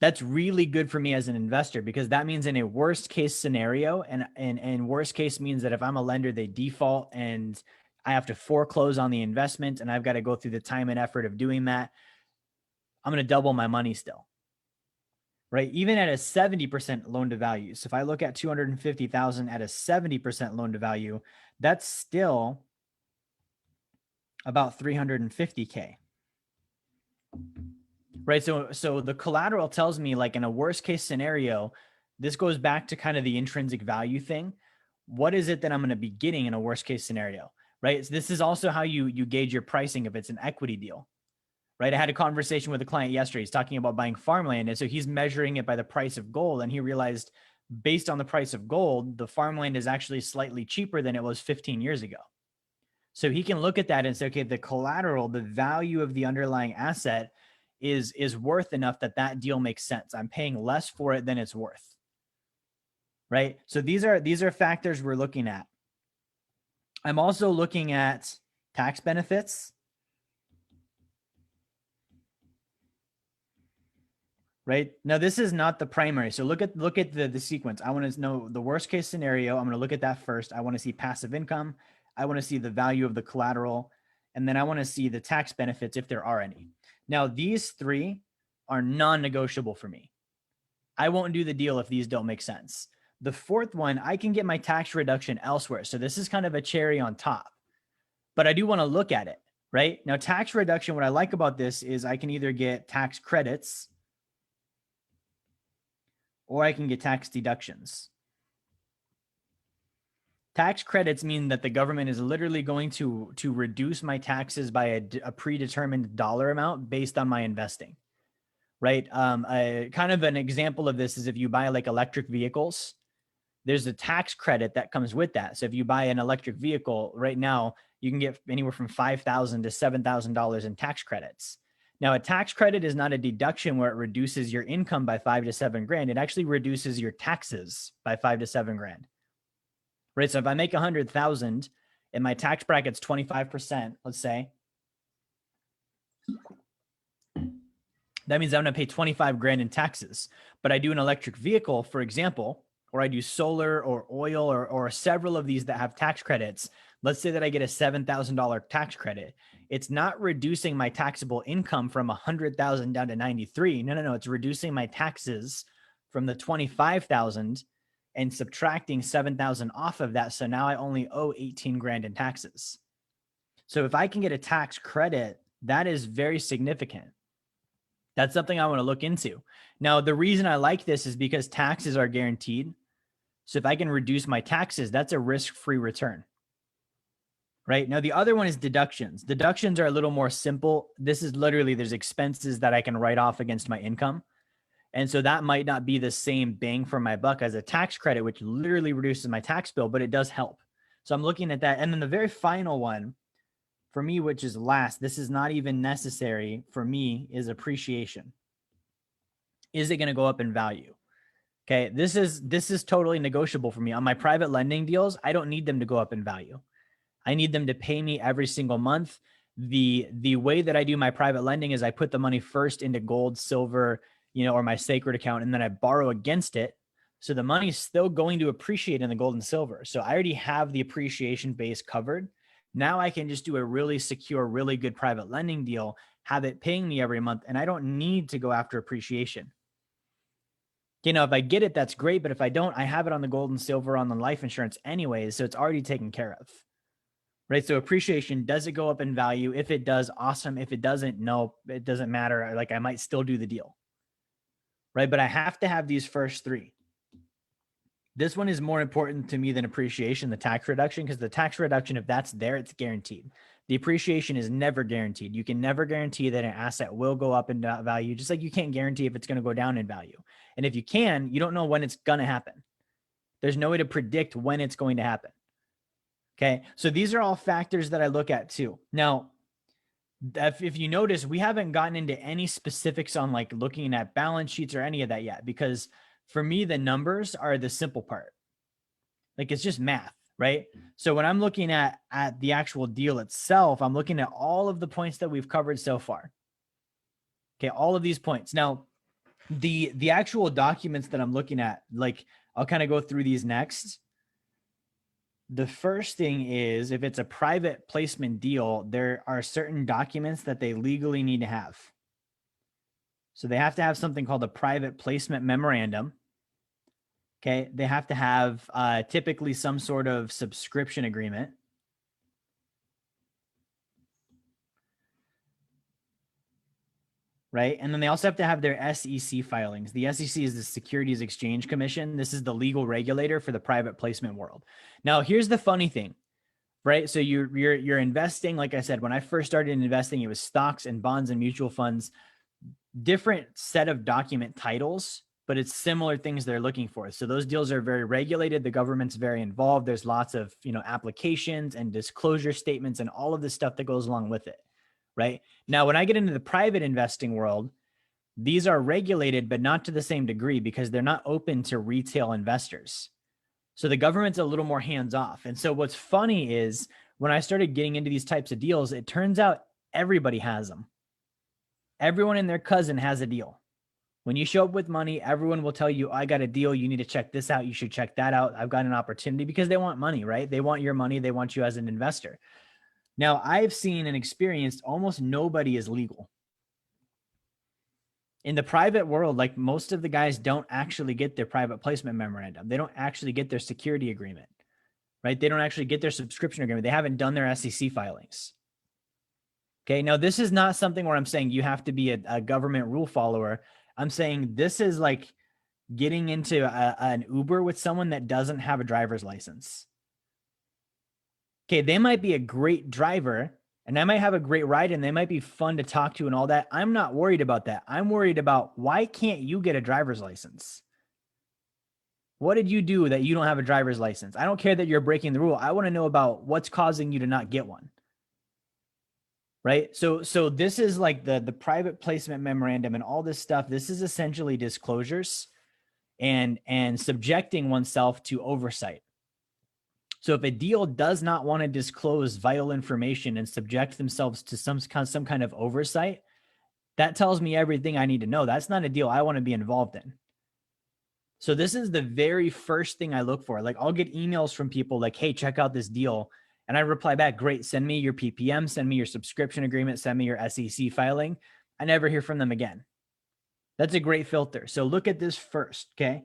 That's really good for me as an investor because that means in a worst case scenario, and worst case means that if I'm a lender, they default and I have to foreclose on the investment and I've got to go through the time and effort of doing that, I'm going to double my money still, right? Even at a 70% loan to value. So if I look at 250,000 at a 70% loan to value, that's still about 350K. Right. So the collateral tells me, like, in a worst case scenario, this goes back to kind of the intrinsic value thing. What is it that I'm going to be getting in a worst case scenario? Right. So this is also how you gauge your pricing if it's an equity deal. Right. I had a conversation with a client yesterday. He's talking about buying farmland. And so he's measuring it by the price of gold. And he realized based on the price of gold, the farmland is actually slightly cheaper than it was 15 years ago. So he can look at that and say, okay, the collateral, the value of the underlying asset is worth enough that deal makes sense. I'm paying less for it than it's worth. Right? So these are factors we're looking at. I'm also looking at tax benefits. Right? Now this is not the primary. So look at the sequence. I want to know the worst case scenario. I'm going to look at that first. I want to see passive income. I want to see the value of the collateral, and then I want to see the tax benefits if there are any. Now, these three are non-negotiable for me. I won't do the deal if these don't make sense. The fourth one, I can get my tax reduction elsewhere. So this is kind of a cherry on top, but I do want to look at it, right? Now, tax reduction, what I like about this is I can either get tax credits or I can get tax deductions. Tax credits mean that the government is literally going to reduce my taxes by a predetermined dollar amount based on my investing, right? Kind of an example of this is if you buy like electric vehicles, there's a tax credit that comes with that. So if you buy an electric vehicle right now, you can get anywhere from $5,000 to $7,000 in tax credits. Now, a tax credit is not a deduction where it reduces your income by 5 to 7 grand. It actually reduces your taxes by 5 to 7 grand. Right. So if I make 100,000 and my tax bracket's 25%, let's say, that means I'm going to pay 25 grand in taxes. But I do an electric vehicle, for example, or I do solar or oil or several of these that have tax credits. Let's say that I get a $7,000 tax credit. It's not reducing my taxable income from 100,000 down to 93. No. It's reducing my taxes from the 25,000 and subtracting 7,000 off of that. So now I only owe 18 grand in taxes. So if I can get a tax credit, that is very significant. That's something I want to look into. Now, the reason I like this is because taxes are guaranteed. So if I can reduce my taxes, that's a risk-free return. Right? Now, the other one is deductions. Deductions are a little more simple. This is literally, there's expenses that I can write off against my income. And so that might not be the same bang for my buck as a tax credit, which literally reduces my tax bill, but it does help. So I'm looking at that. And then the very final one for me, which is last, this is not even necessary for me, is appreciation. Is it going to go up in value? Okay. This is totally negotiable for me. On my private lending deals, I don't need them to go up in value. I need them to pay me every single month. The way that I do my private lending is I put the money first into gold, silver, or my sacred account, and then I borrow against it. So the money is still going to appreciate in the gold and silver. So I already have the appreciation base covered. Now I can just do a really secure, really good private lending deal, have it paying me every month, and I don't need to go after appreciation. If I get it, that's great. But if I don't, I have it on the gold and silver on the life insurance anyways. So it's already taken care of. Right. So appreciation, does it go up in value? If it does, awesome. If it doesn't, no, it doesn't matter. Like I might still do the deal. Right. But I have to have these first three. This one is more important to me than appreciation, the tax reduction, because the tax reduction, if that's there, it's guaranteed. The appreciation is never guaranteed. You can never guarantee that an asset will go up in value, just like you can't guarantee if it's going to go down in value. And if you can, you don't know when it's going to happen. There's no way to predict when it's going to happen. Okay. So these are all factors that I look at too. Now, if you notice, we haven't gotten into any specifics on like looking at balance sheets or any of that yet, because for me, the numbers are the simple part. Like it's just math, right? So when I'm looking at the actual deal itself, I'm looking at all of the points that we've covered so far. Okay. All of these points. Now, the actual documents that I'm looking at, like I'll kind of go through these next. The first thing is, if it's a private placement deal, there are certain documents that they legally need to have. So they have to have something called a private placement memorandum. Okay. They have to have typically some sort of subscription agreement. Right. And then they also have to have their SEC filings. The SEC is the Securities Exchange Commission. This is the legal regulator for the private placement world. Now, here's the funny thing, right? So you're investing. Like I said, when I first started investing, it was stocks and bonds and mutual funds, different set of document titles, but it's similar things they're looking for. So those deals are very regulated. The government's very involved. There's lots of, applications and disclosure statements and all of the stuff that goes along with it. Right now, when I get into the private investing world, these are regulated, but not to the same degree because they're not open to retail investors. So the government's a little more hands off. And so what's funny is when I started getting into these types of deals, it turns out everybody has them. Everyone and their cousin has a deal. When you show up with money, everyone will tell you, I got a deal. You need to check this out. You should check that out. I've got an opportunity, because they want money, right? They want your money. They want you as an investor. Now, I've seen and experienced almost nobody is legal. In the private world, like most of the guys don't actually get their private placement memorandum. They don't actually get their security agreement, right? They don't actually get their subscription agreement. They haven't done their SEC filings. Okay. Now, this is not something where I'm saying you have to be a government rule follower. I'm saying this is like getting into an Uber with someone that doesn't have a driver's license. Okay. They might be a great driver and I might have a great ride and they might be fun to talk to and all that. I'm not worried about that. I'm worried about why can't you get a driver's license? What did you do that you don't have a driver's license? I don't care that you're breaking the rule. I want to know about what's causing you to not get one. Right. So this is like the private placement memorandum and all this stuff. This is essentially disclosures and subjecting oneself to oversight. So if a deal does not want to disclose vital information and subject themselves to some kind of oversight, that tells me everything I need to know. That's not a deal I want to be involved in. So this is the very first thing I look for. Like I'll get emails from people like, hey, check out this deal. And I reply back, great, send me your PPM, send me your subscription agreement, send me your SEC filing. I never hear from them again. That's a great filter. So look at this first, okay?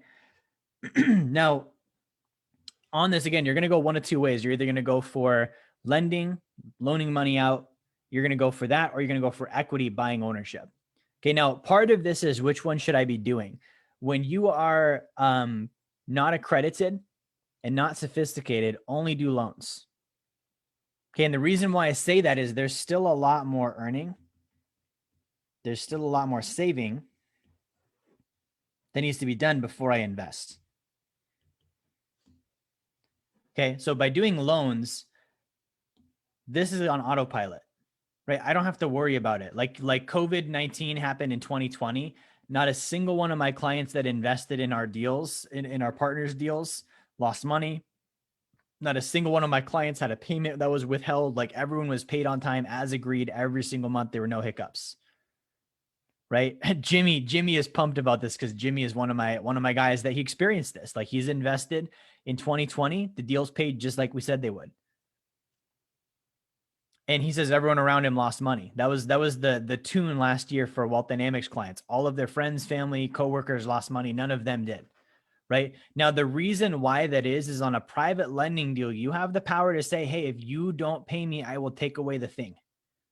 Now, on this, again, you're going to go one of two ways. You're either going to go for lending, loaning money out. You're going to go for that, or you're going to go for equity, buying ownership. Okay, now part of this is which one should I be doing? When you are not accredited and not sophisticated, only do loans. Okay, and the reason why I say that is there's still a lot more earning. There's still a lot more saving that needs to be done before I invest. Okay, so by doing loans, this is on autopilot, right? I don't have to worry about it. Like COVID-19 happened in 2020. Not a single one of my clients that invested in our deals, in our partners' deals, lost money. Not a single one of my clients had a payment that was withheld. Like everyone was paid on time as agreed every single month. There were no hiccups. Right? Jimmy is pumped about this because Jimmy is one of my guys that he experienced this. Like he's invested in 2020. The deals paid just like we said they would. And he says everyone around him lost money. That was the tune last year for Wealth Dynamics clients. All of their friends, family, coworkers lost money. None of them did. Right? Now, the reason why that is on a private lending deal, you have the power to say, hey, if you don't pay me, I will take away the thing.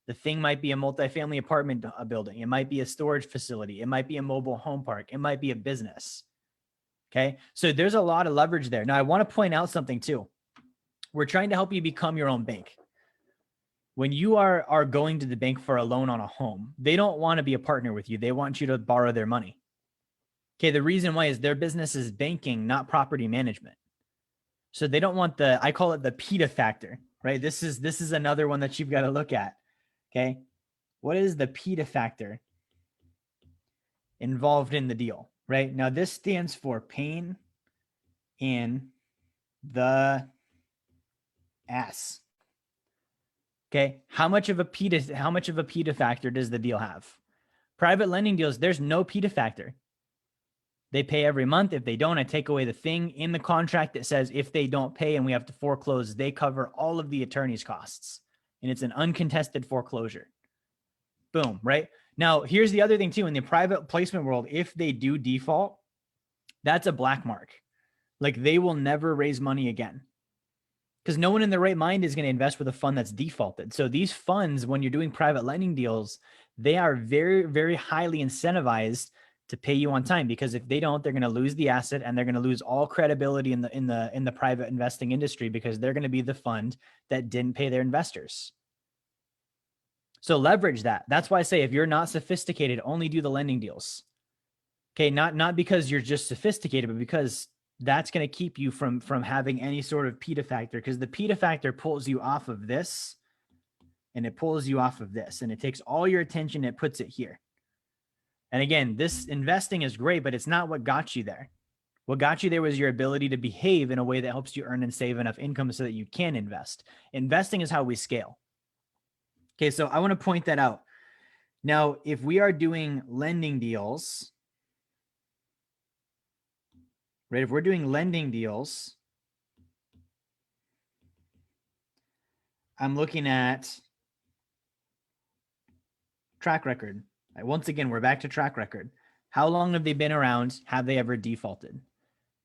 The thing might be a multifamily apartment building. It might be a storage facility. It might be a mobile home park. It might be a business. Okay. So there's a lot of leverage there. Now, I want to point out something too. We're trying to help you become your own bank. When you are going to the bank for a loan on a home, they don't want to be a partner with you. They want you to borrow their money. Okay. The reason why is their business is banking, not property management. So they don't want I call it the PETA factor, right? This is another one that you've got to look at. Okay. What is the PETA factor involved in the deal, right? Now, this stands for pain in the ass. Okay. How much of a PETA factor does the deal have? Private lending deals, there's no PETA factor. They pay every month. If they don't, I take away the thing in the contract that says if they don't pay and we have to foreclose, they cover all of the attorney's costs. And it's an uncontested foreclosure. Boom, right? Now, here's the other thing too. In the private placement world, if they do default, that's a black mark. Like they will never raise money again because no one in their right mind is going to invest with a fund that's defaulted. So these funds, when you're doing private lending deals, they are very, very highly incentivized to pay you on time, because if they don't, they're going to lose the asset and they're going to lose all credibility in the private investing industry, because they're going to be the fund that didn't pay their investors. So leverage that. That's why I say if you're not sophisticated, only do the lending deals. Okay, not because you're just sophisticated, but because that's going to keep you from having any sort of PETA factor, because the PETA factor pulls you off of this and it pulls you off of this and it takes all your attention, it puts it here. And again, this investing is great, but it's not what got you there. What got you there was your ability to behave in a way that helps you earn and save enough income so that you can invest. Investing is how we scale. Okay, so I want to point that out. Now, if we are doing lending deals, right? If we're doing lending deals, I'm looking at track record. Once again, we're back to track record. How long have they been around? Have they ever defaulted?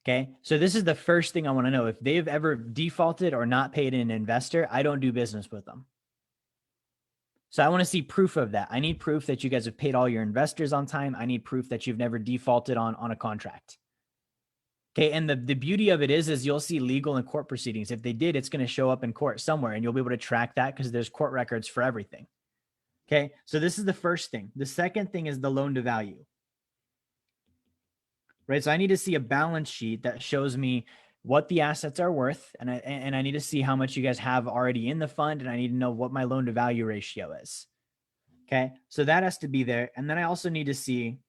Okay. So this is the first thing I want to know. If they've ever defaulted or not paid an investor, I don't do business with them. So I want to see proof of that. I need proof that you guys have paid all your investors on time. I need proof that you've never defaulted on a contract. Okay. And the beauty of it is you'll see legal and court proceedings. If they did, it's going to show up in court somewhere and you'll be able to track that because there's court records for everything. Okay. So this is the first thing. The second thing is the loan to value. Right. So I need to see a balance sheet that shows me what the assets are worth. And I need to see how much you guys have already in the fund. And I need to know what my loan to value ratio is. Okay. So that has to be there. And then I also need to see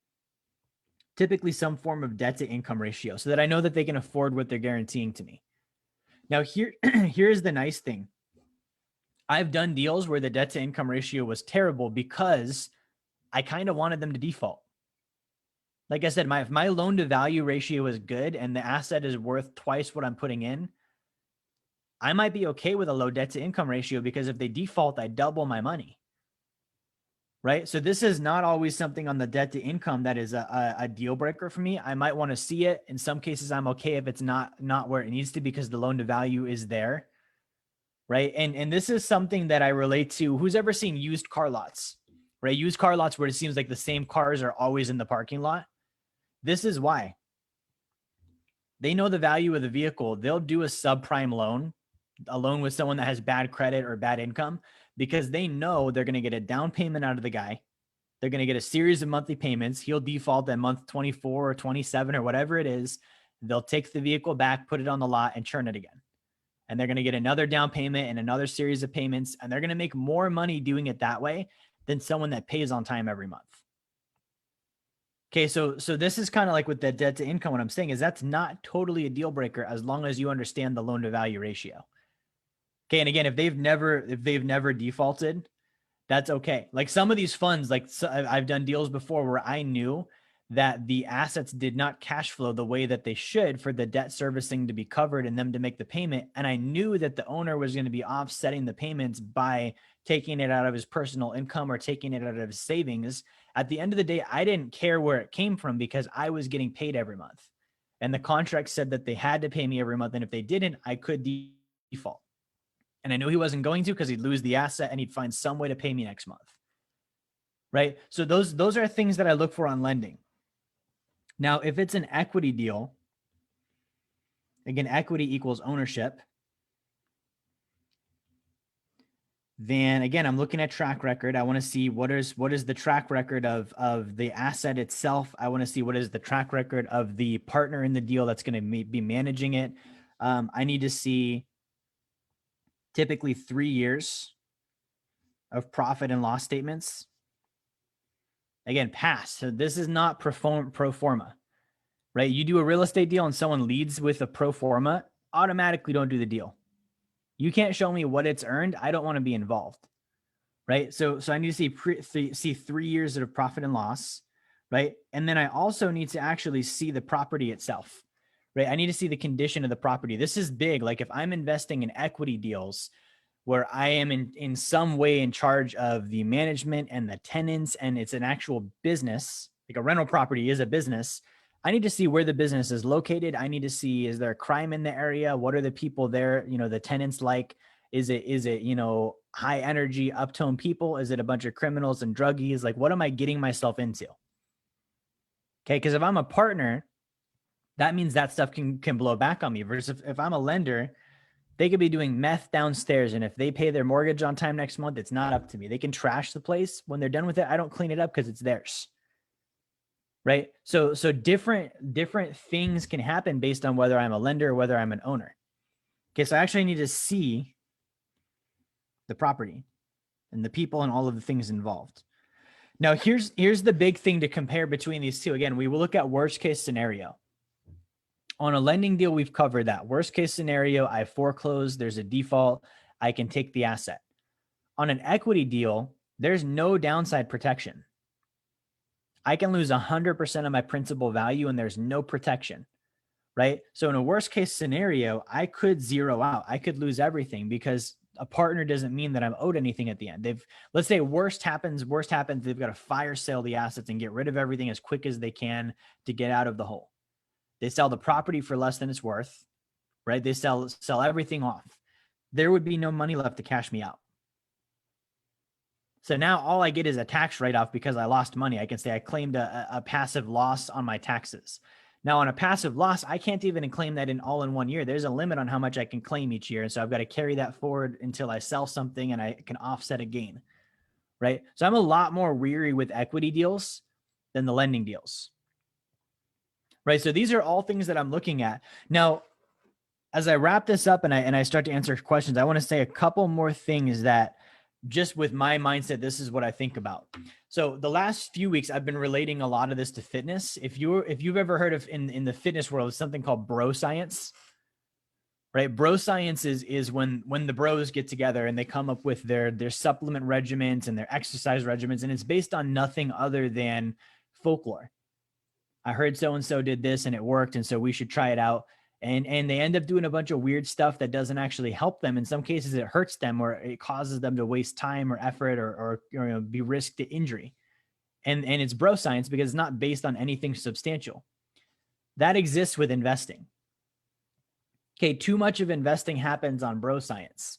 typically some form of debt to income ratio so that I know that they can afford what they're guaranteeing to me. Now here's the nice thing. I've done deals where the debt to income ratio was terrible because I kind of wanted them to default. Like I said, if my loan to value ratio is good and the asset is worth twice what I'm putting in, I might be okay with a low debt to income ratio because if they default, I double my money. Right. So this is not always something on the debt to income that is a deal breaker for me. I might want to see it. In some cases, I'm okay if it's not where it needs to because the loan to value is there. Right. And this is something that I relate to. Who's ever seen used car lots? Right. Used car lots where it seems like the same cars are always in the parking lot. This is why. They know the value of the vehicle. They'll do a subprime loan, a loan with someone that has bad credit or bad income, because they know they're going to get a down payment out of the guy. They're going to get a series of monthly payments. He'll default at month 24 or 27 or whatever it is. They'll take the vehicle back, put it on the lot, and churn it again. And they're going to get another down payment and another series of payments. And they're going to make more money doing it that way than someone that pays on time every month. Okay, so this is kind of like with the debt to income. What I'm saying is that's not totally a deal breaker as long as you understand the loan to value ratio. Okay, and again, if they've never defaulted, that's okay. Like some of these funds, like I've done deals before where I knew that the assets did not cash flow the way that they should for the debt servicing to be covered and them to make the payment. And I knew that the owner was going to be offsetting the payments by taking it out of his personal income or taking it out of his savings. At the end of the day, I didn't care where it came from because I was getting paid every month. And the contract said that they had to pay me every month. And if they didn't, I could default. And I knew he wasn't going to because he'd lose the asset and he'd find some way to pay me next month. Right? So those are things that I look for on lending. Now, if it's an equity deal, again, equity equals ownership. Then again, I'm looking at track record. I want to see what is the track record of the asset itself. I want to see what is the track record of the partner in the deal that's going to be managing it. I need to see typically 3 years of profit and loss statements. Again, past. So this is not pro forma, right? You do a real estate deal and someone leads with a pro forma, automatically don't do the deal. You can't show me what it's earned. I don't want to be involved, right? So I need to see 3 years of profit and loss, right? And then I also need to actually see the property itself, right? I need to see the condition of the property. This is big. Like if I'm investing in equity deals where I am in some way in charge of the management and the tenants, and it's an actual business, like a rental property is a business, I need to see where the business is located. I need to see, is there crime in the area? What are the people there? You know, the tenants like, is it, you know, high energy, uptone people? Is it a bunch of criminals and druggies? Like, what am I getting myself into? Okay. Cause if I'm a partner, that means that stuff can blow back on me versus if I'm a lender, they could be doing meth downstairs. And if they pay their mortgage on time next month, it's not up to me. They can trash the place. When they're done with it, I don't clean it up because it's theirs. Right. So different things can happen based on whether I'm a lender or whether I'm an owner. Okay. So I actually need to see the property and the people and all of the things involved. Now here's the big thing to compare between these two. Again, we will look at worst case scenario. On a lending deal, we've covered that. Worst case scenario, I foreclose, there's a default, I can take the asset. On an equity deal, there's no downside protection. I can lose 100% of my principal value and there's no protection, right? So in a worst case scenario, I could zero out. I could lose everything because a partner doesn't mean that I'm owed anything at the end. Let's say worst happens, they've got to fire sale the assets and get rid of everything as quick as they can to get out of the hole. They sell the property for less than it's worth, right? They sell everything off. There would be no money left to cash me out. So now all I get is a tax write-off because I lost money. I can say I claimed a passive loss on my taxes. Now on a passive loss, I can't even claim that in all in 1 year. There's a limit on how much I can claim each year. And so I've got to carry that forward until I sell something and I can offset a gain, right? So I'm a lot more weary with equity deals than the lending deals, right? So these are all things that I'm looking at. Now, as I wrap this up and I start to answer questions, I want to say a couple more things that just with my mindset, this is what I think about. So the last few weeks, I've been relating a lot of this to fitness. If you've ever heard of in the fitness world, it's something called bro science, right? Bro science is when the bros get together and they come up with their supplement regimens and their exercise regimens, and it's based on nothing other than folklore. I heard so-and-so did this and it worked, and so we should try it out. And they end up doing a bunch of weird stuff that doesn't actually help them. In some cases, it hurts them or it causes them to waste time or effort or be risked to injury. And it's bro science because it's not based on anything substantial. That exists with investing. Okay, too much of investing happens on bro science.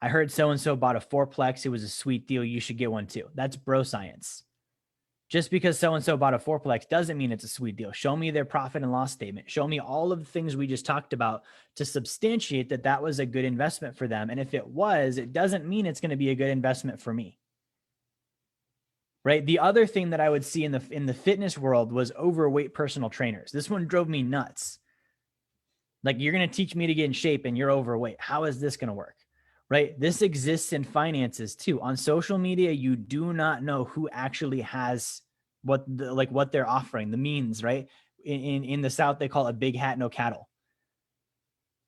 I heard so-and-so bought a fourplex. It was a sweet deal. You should get one too. That's bro science. Just because so-and-so bought a fourplex doesn't mean it's a sweet deal. Show me their profit and loss statement. Show me all of the things we just talked about to substantiate that that was a good investment for them. And if it was, it doesn't mean it's going to be a good investment for me. Right? The other thing that I would see in the fitness world was overweight personal trainers. This one drove me nuts. Like, you're going to teach me to get in shape and you're overweight. How is this going to work? Right? This exists in finances too. On social media, you do not know who actually has what they're offering, the means, right? In the South, they call it a big hat, no cattle,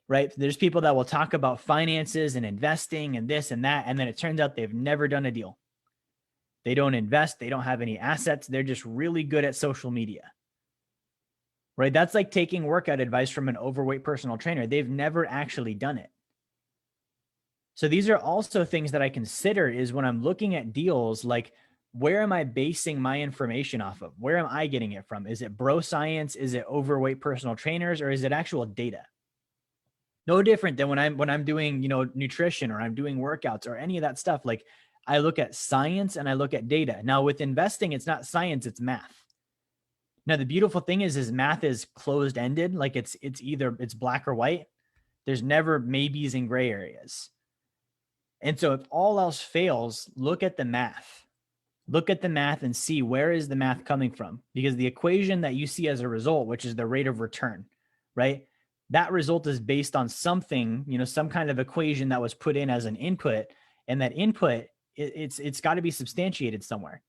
right? There's people that will talk about finances and investing and this and that. And then it turns out they've never done a deal. They don't invest. They don't have any assets. They're just really good at social media, right? That's like taking workout advice from an overweight personal trainer. They've never actually done it. So these are also things that I consider is when I'm looking at deals, like, where am I basing my information off of? Where am I getting it from? Is it bro science? Is it overweight personal trainers? Or is it actual data? No different than when I'm doing, nutrition or I'm doing workouts or any of that stuff. Like, I look at science and I look at data. Now with investing, it's not science, it's math. Now, the beautiful thing is math is closed-ended. Like, it's either it's black or white. There's never maybes and gray areas. And so if all else fails, look at the math. Look at the math and see where is the math coming from, because the equation that you see as a result, which is the rate of return, right? That result is based on something, some kind of equation that was put in as an input, and that input, it's got to be substantiated somewhere.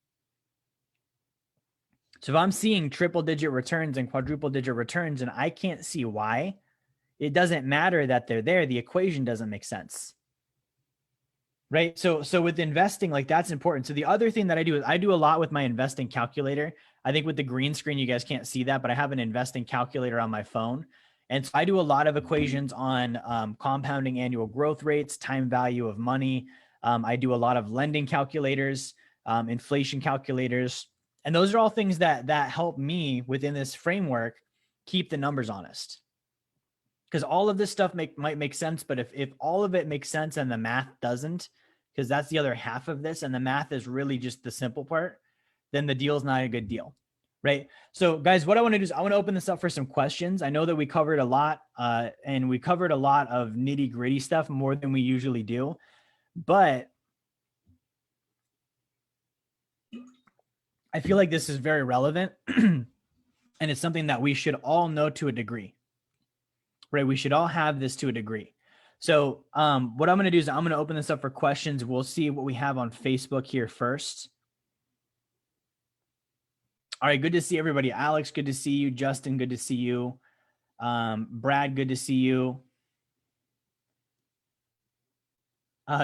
So if I'm seeing triple digit returns and quadruple digit returns and I can't see why, it doesn't matter that they're there. The equation doesn't make sense. Right. So with investing, like, that's important. So the other thing that I do is I do a lot with my investing calculator. I think with the green screen, you guys can't see that, but I have an investing calculator on my phone. And so I do a lot of equations on compounding annual growth rates, time value of money. I do a lot of lending calculators, inflation calculators. And those are all things that help me within this framework keep the numbers honest. Because all of this stuff might make sense, but if all of it makes sense and the math doesn't, because that's the other half of this, and the math is really just the simple part, then the deal is not a good deal, right? So guys, what I want to do is I want to open this up for some questions. I know that we covered a lot, and we covered a lot of nitty gritty stuff, more than we usually do, but I feel like this is very relevant and it's something that we should all know to a degree, right? We should all have this to a degree. So what I'm going to do is I'm going to open this up for questions. We'll see what we have on Facebook here first. All right. Good to see everybody. Alex, good to see you. Justin, good to see you. Brad, good to see you.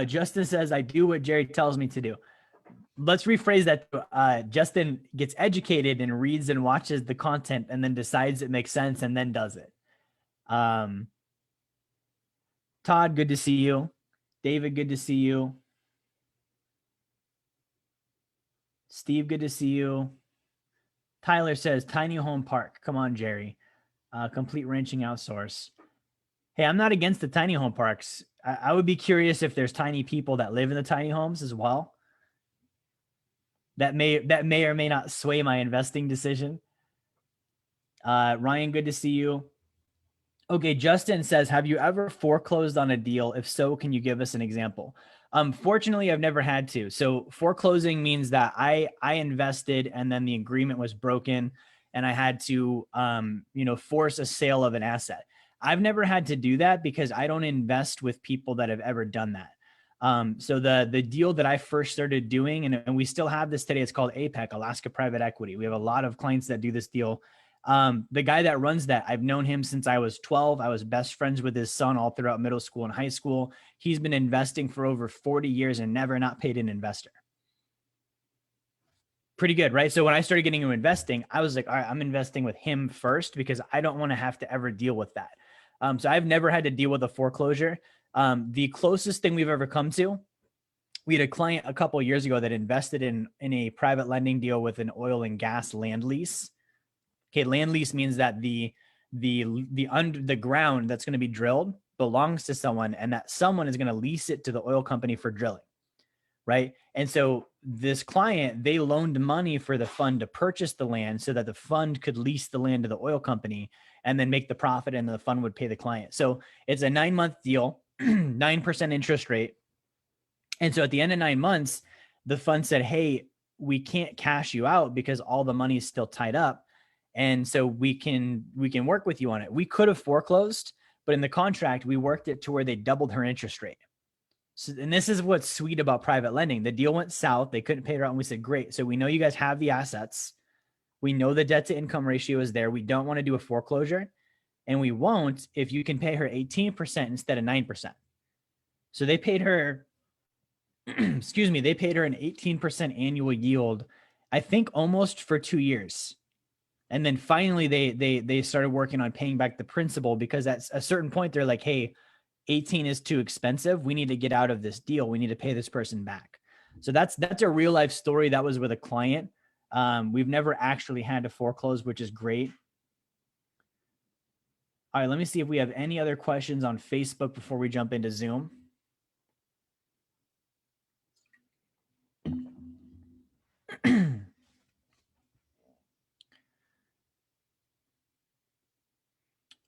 Justin says, I do what Jerry tells me to do. Let's rephrase that. Justin gets educated and reads and watches the content and then decides it makes sense and then does it. Todd, good to see you. David, good to see you. Steve, good to see you. Tyler says, tiny home park. Come on, Jerry. Complete ranching outsource. Hey, I'm not against the tiny home parks. I would be curious if there's tiny people that live in the tiny homes as well. That may or may not sway my investing decision. Ryan, good to see you. Okay, Justin says, have you ever foreclosed on a deal? If so, can you give us an example? Fortunately, I've never had to. So foreclosing means that I invested and then the agreement was broken and I had to, force a sale of an asset. I've never had to do that because I don't invest with people that have ever done that. So the deal that I first started doing, and we still have this today, it's called APEC, Alaska Private Equity. We have a lot of clients that do this deal. The guy that runs that, I've known him since I was 12. I was best friends with his son all throughout middle school and high school. He's been investing for over 40 years and never not paid an investor. Pretty good, right? So when I started getting into investing, I was like, all right, I'm investing with him first because I don't want to have to ever deal with that. So I've never had to deal with a foreclosure. The closest thing we've ever come to, we had a client a couple of years ago that invested in a private lending deal with an oil and gas land lease. Okay, land lease means that the ground that's going to be drilled belongs to someone, and that someone is going to lease it to the oil company for drilling, right? And so this client, they loaned money for the fund to purchase the land so that the fund could lease the land to the oil company and then make the profit, and the fund would pay the client. So it's a 9-month deal, 9% interest rate. And so at the end of 9 months, the fund said, hey, we can't cash you out because all the money is still tied up. And so we can work with you on it. We could have foreclosed, but in the contract, we worked it to where they doubled her interest rate. So, and this is what's sweet about private lending. The deal went south. They couldn't pay her out. And we said, great. So we know you guys have the assets. We know the debt to income ratio is there. We don't want to do a foreclosure, and we won't if you can pay her 18% instead of 9%. So they paid her, excuse me, they paid her an 18% annual yield, I think almost for 2 years. And then finally they started working on paying back the principal, because at a certain point they're like, hey, 18 is too expensive. We need to get out of this deal. We need to pay this person back. So that's a real life story. That was with a client. We've never actually had to foreclose, which is great. All right, let me see if we have any other questions on Facebook before we jump into Zoom.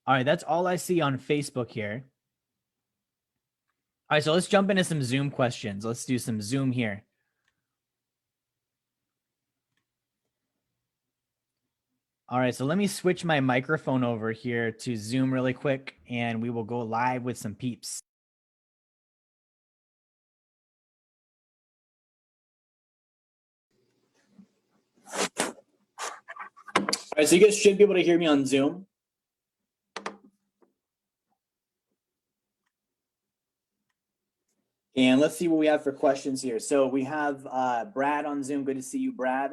All right, that's all I see on Facebook here. All right, so let's jump into some Zoom questions. Let's do some Zoom here. All right, so let me switch my microphone over here to Zoom really quick, and we will go live with some peeps. All right, so you guys should be able to hear me on Zoom. And let's see what we have for questions here. So we have Brad on Zoom. Good to see you, Brad.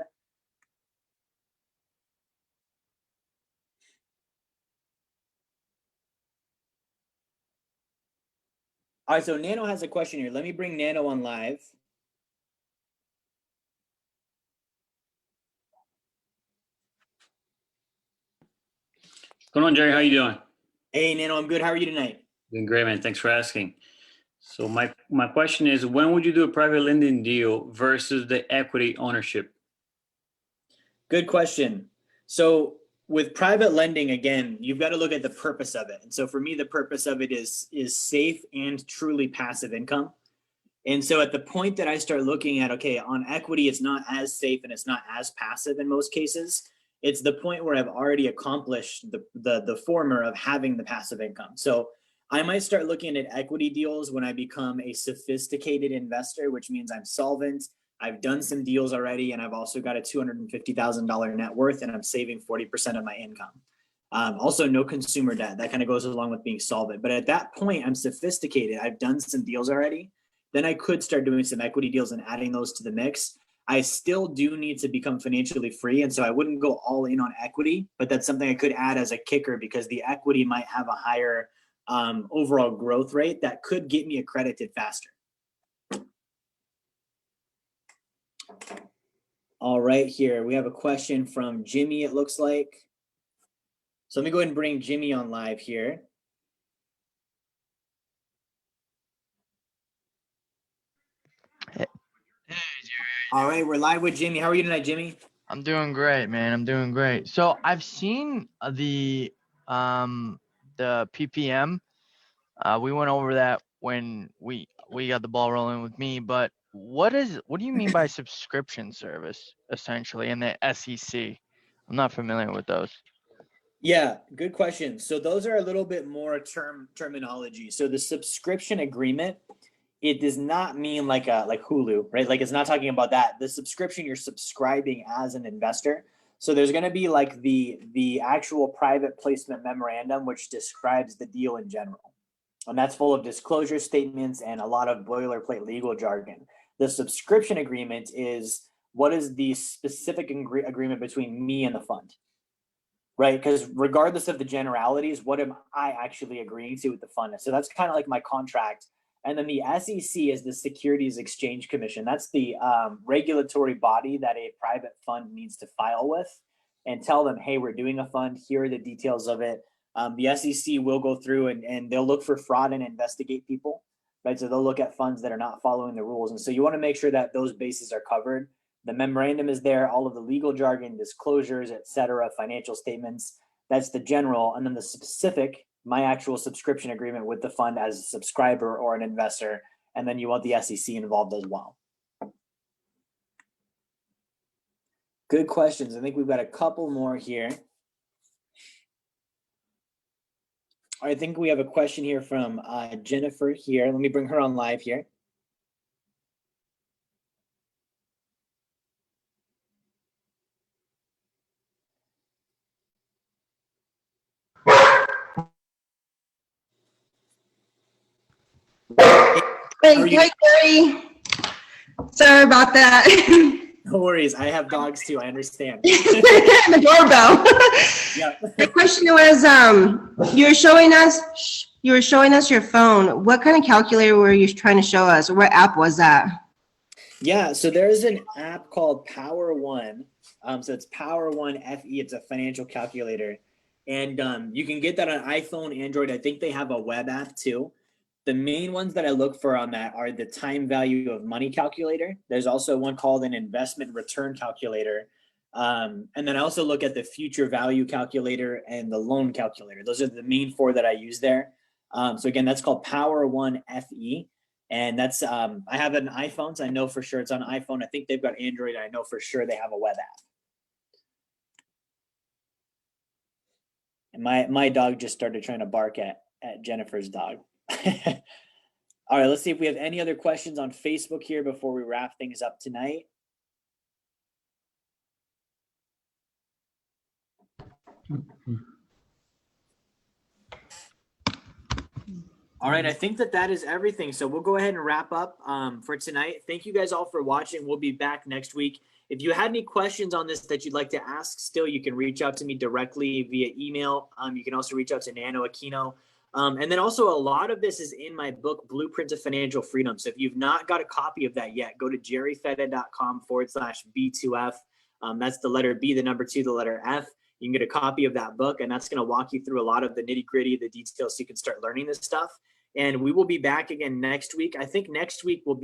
All right, so Nano has a question here. Let me bring Nano on live. What's going on, Jerry? How you doing? Hey, Nano, I'm good. How are you tonight? Doing great, man. Thanks for asking. So my question is, when would you do a private lending deal versus the equity ownership? Good question. So with private lending, again, you've got to look at the purpose of it. And so for me, the purpose of it is safe and truly passive income. And so at the point that I start looking at, okay, on equity, it's not as safe and it's not as passive in most cases. It's the point where I've already accomplished the former of having the passive income. So I might start looking at equity deals when I become a sophisticated investor, which means I'm solvent. I've done some deals already, and I've also got a $250,000 net worth, and I'm saving 40% of my income. Also, no consumer debt. That kind of goes along with being solvent. But at that point, I'm sophisticated. I've done some deals already. Then I could start doing some equity deals and adding those to the mix. I still do need to become financially free. And so I wouldn't go all in on equity, but that's something I could add as a kicker, because the equity might have a higher overall growth rate that could get me accredited faster. All right, here we have a question from Jimmy, it looks like. So let me go ahead and bring Jimmy on live here. Hey, All right, we're live with Jimmy. How are you tonight, Jimmy? I'm doing great, man. I'm doing great. So I've seen the PPM. We went over that when we got the ball rolling with me. But what do you mean by subscription service essentially in the SEC? I'm not familiar with those. Yeah, good question. So those are a little bit more terminology. So the subscription agreement, it does not mean like Hulu, right? Like it's not talking about that. The subscription, you're subscribing as an investor. So there's going to be like the actual private placement memorandum, which describes the deal in general. And that's full of disclosure statements and a lot of boilerplate legal jargon. The subscription agreement is what is the specific agreement between me and the fund, right? Because regardless of the generalities, what am I actually agreeing to with the fund? So that's kind of like my contract. And then the SEC is the Securities Exchange Commission. That's the regulatory body that a private fund needs to file with and tell them, hey, we're doing a fund. Here are the details of it. The SEC will go through and they'll look for fraud and investigate people, right? So they'll look at funds that are not following the rules. And so you want to make sure that those bases are covered. The memorandum is there, all of the legal jargon, disclosures, et cetera, financial statements. That's the general. And then the specific, my actual subscription agreement with the fund as a subscriber or an investor. And then you want the SEC involved as well. Good questions. I think we've got a couple more here. I think we have a question here from Jennifer here. Let me bring her on live here. Hey, Gary. Sorry about that. No worries. I have dogs too. I understand. The doorbell. Yeah. The question was, you were showing us your phone. What kind of calculator were you trying to show us? Or what app was that? Yeah, so there's an app called Power One. So it's Power One FE. It's a financial calculator. And you can get that on iPhone, Android. I think they have a web app too. The main ones that I look for on that are the time value of money calculator. There's also one called an investment return calculator. And then I also look at the future value calculator and the loan calculator. Those are the main four that I use there. So again, that's called Power One FE. And that's, I have an iPhone, so I know for sure it's on iPhone. I think they've got Android. I know for sure they have a web app. And my dog just started trying to bark at Jennifer's dog. All right, let's see if we have any other questions on Facebook here before we wrap things up tonight. All right, I think that is everything. So we'll go ahead and wrap up for tonight. Thank you guys all for watching. We'll be back next week. If you had any questions on this that you'd like to ask still, you can reach out to me directly via email. You can also reach out to Nano Aquino. And then also a lot of this is in my book, Blueprint of Financial Freedom. So if you've not got a copy of that yet, go to jerryfetta.com/B2F. That's the letter B, the number 2, the letter F. You can get a copy of that book, and that's going to walk you through a lot of the nitty gritty, the details, so you can start learning this stuff. And we will be back again next week. I think next week I'll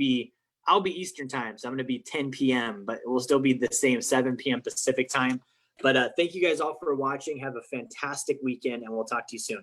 be Eastern time, so I'm going to be 10 p.m., but it will still be the same 7 p.m. Pacific time. But thank you guys all for watching. Have a fantastic weekend, and we'll talk to you soon.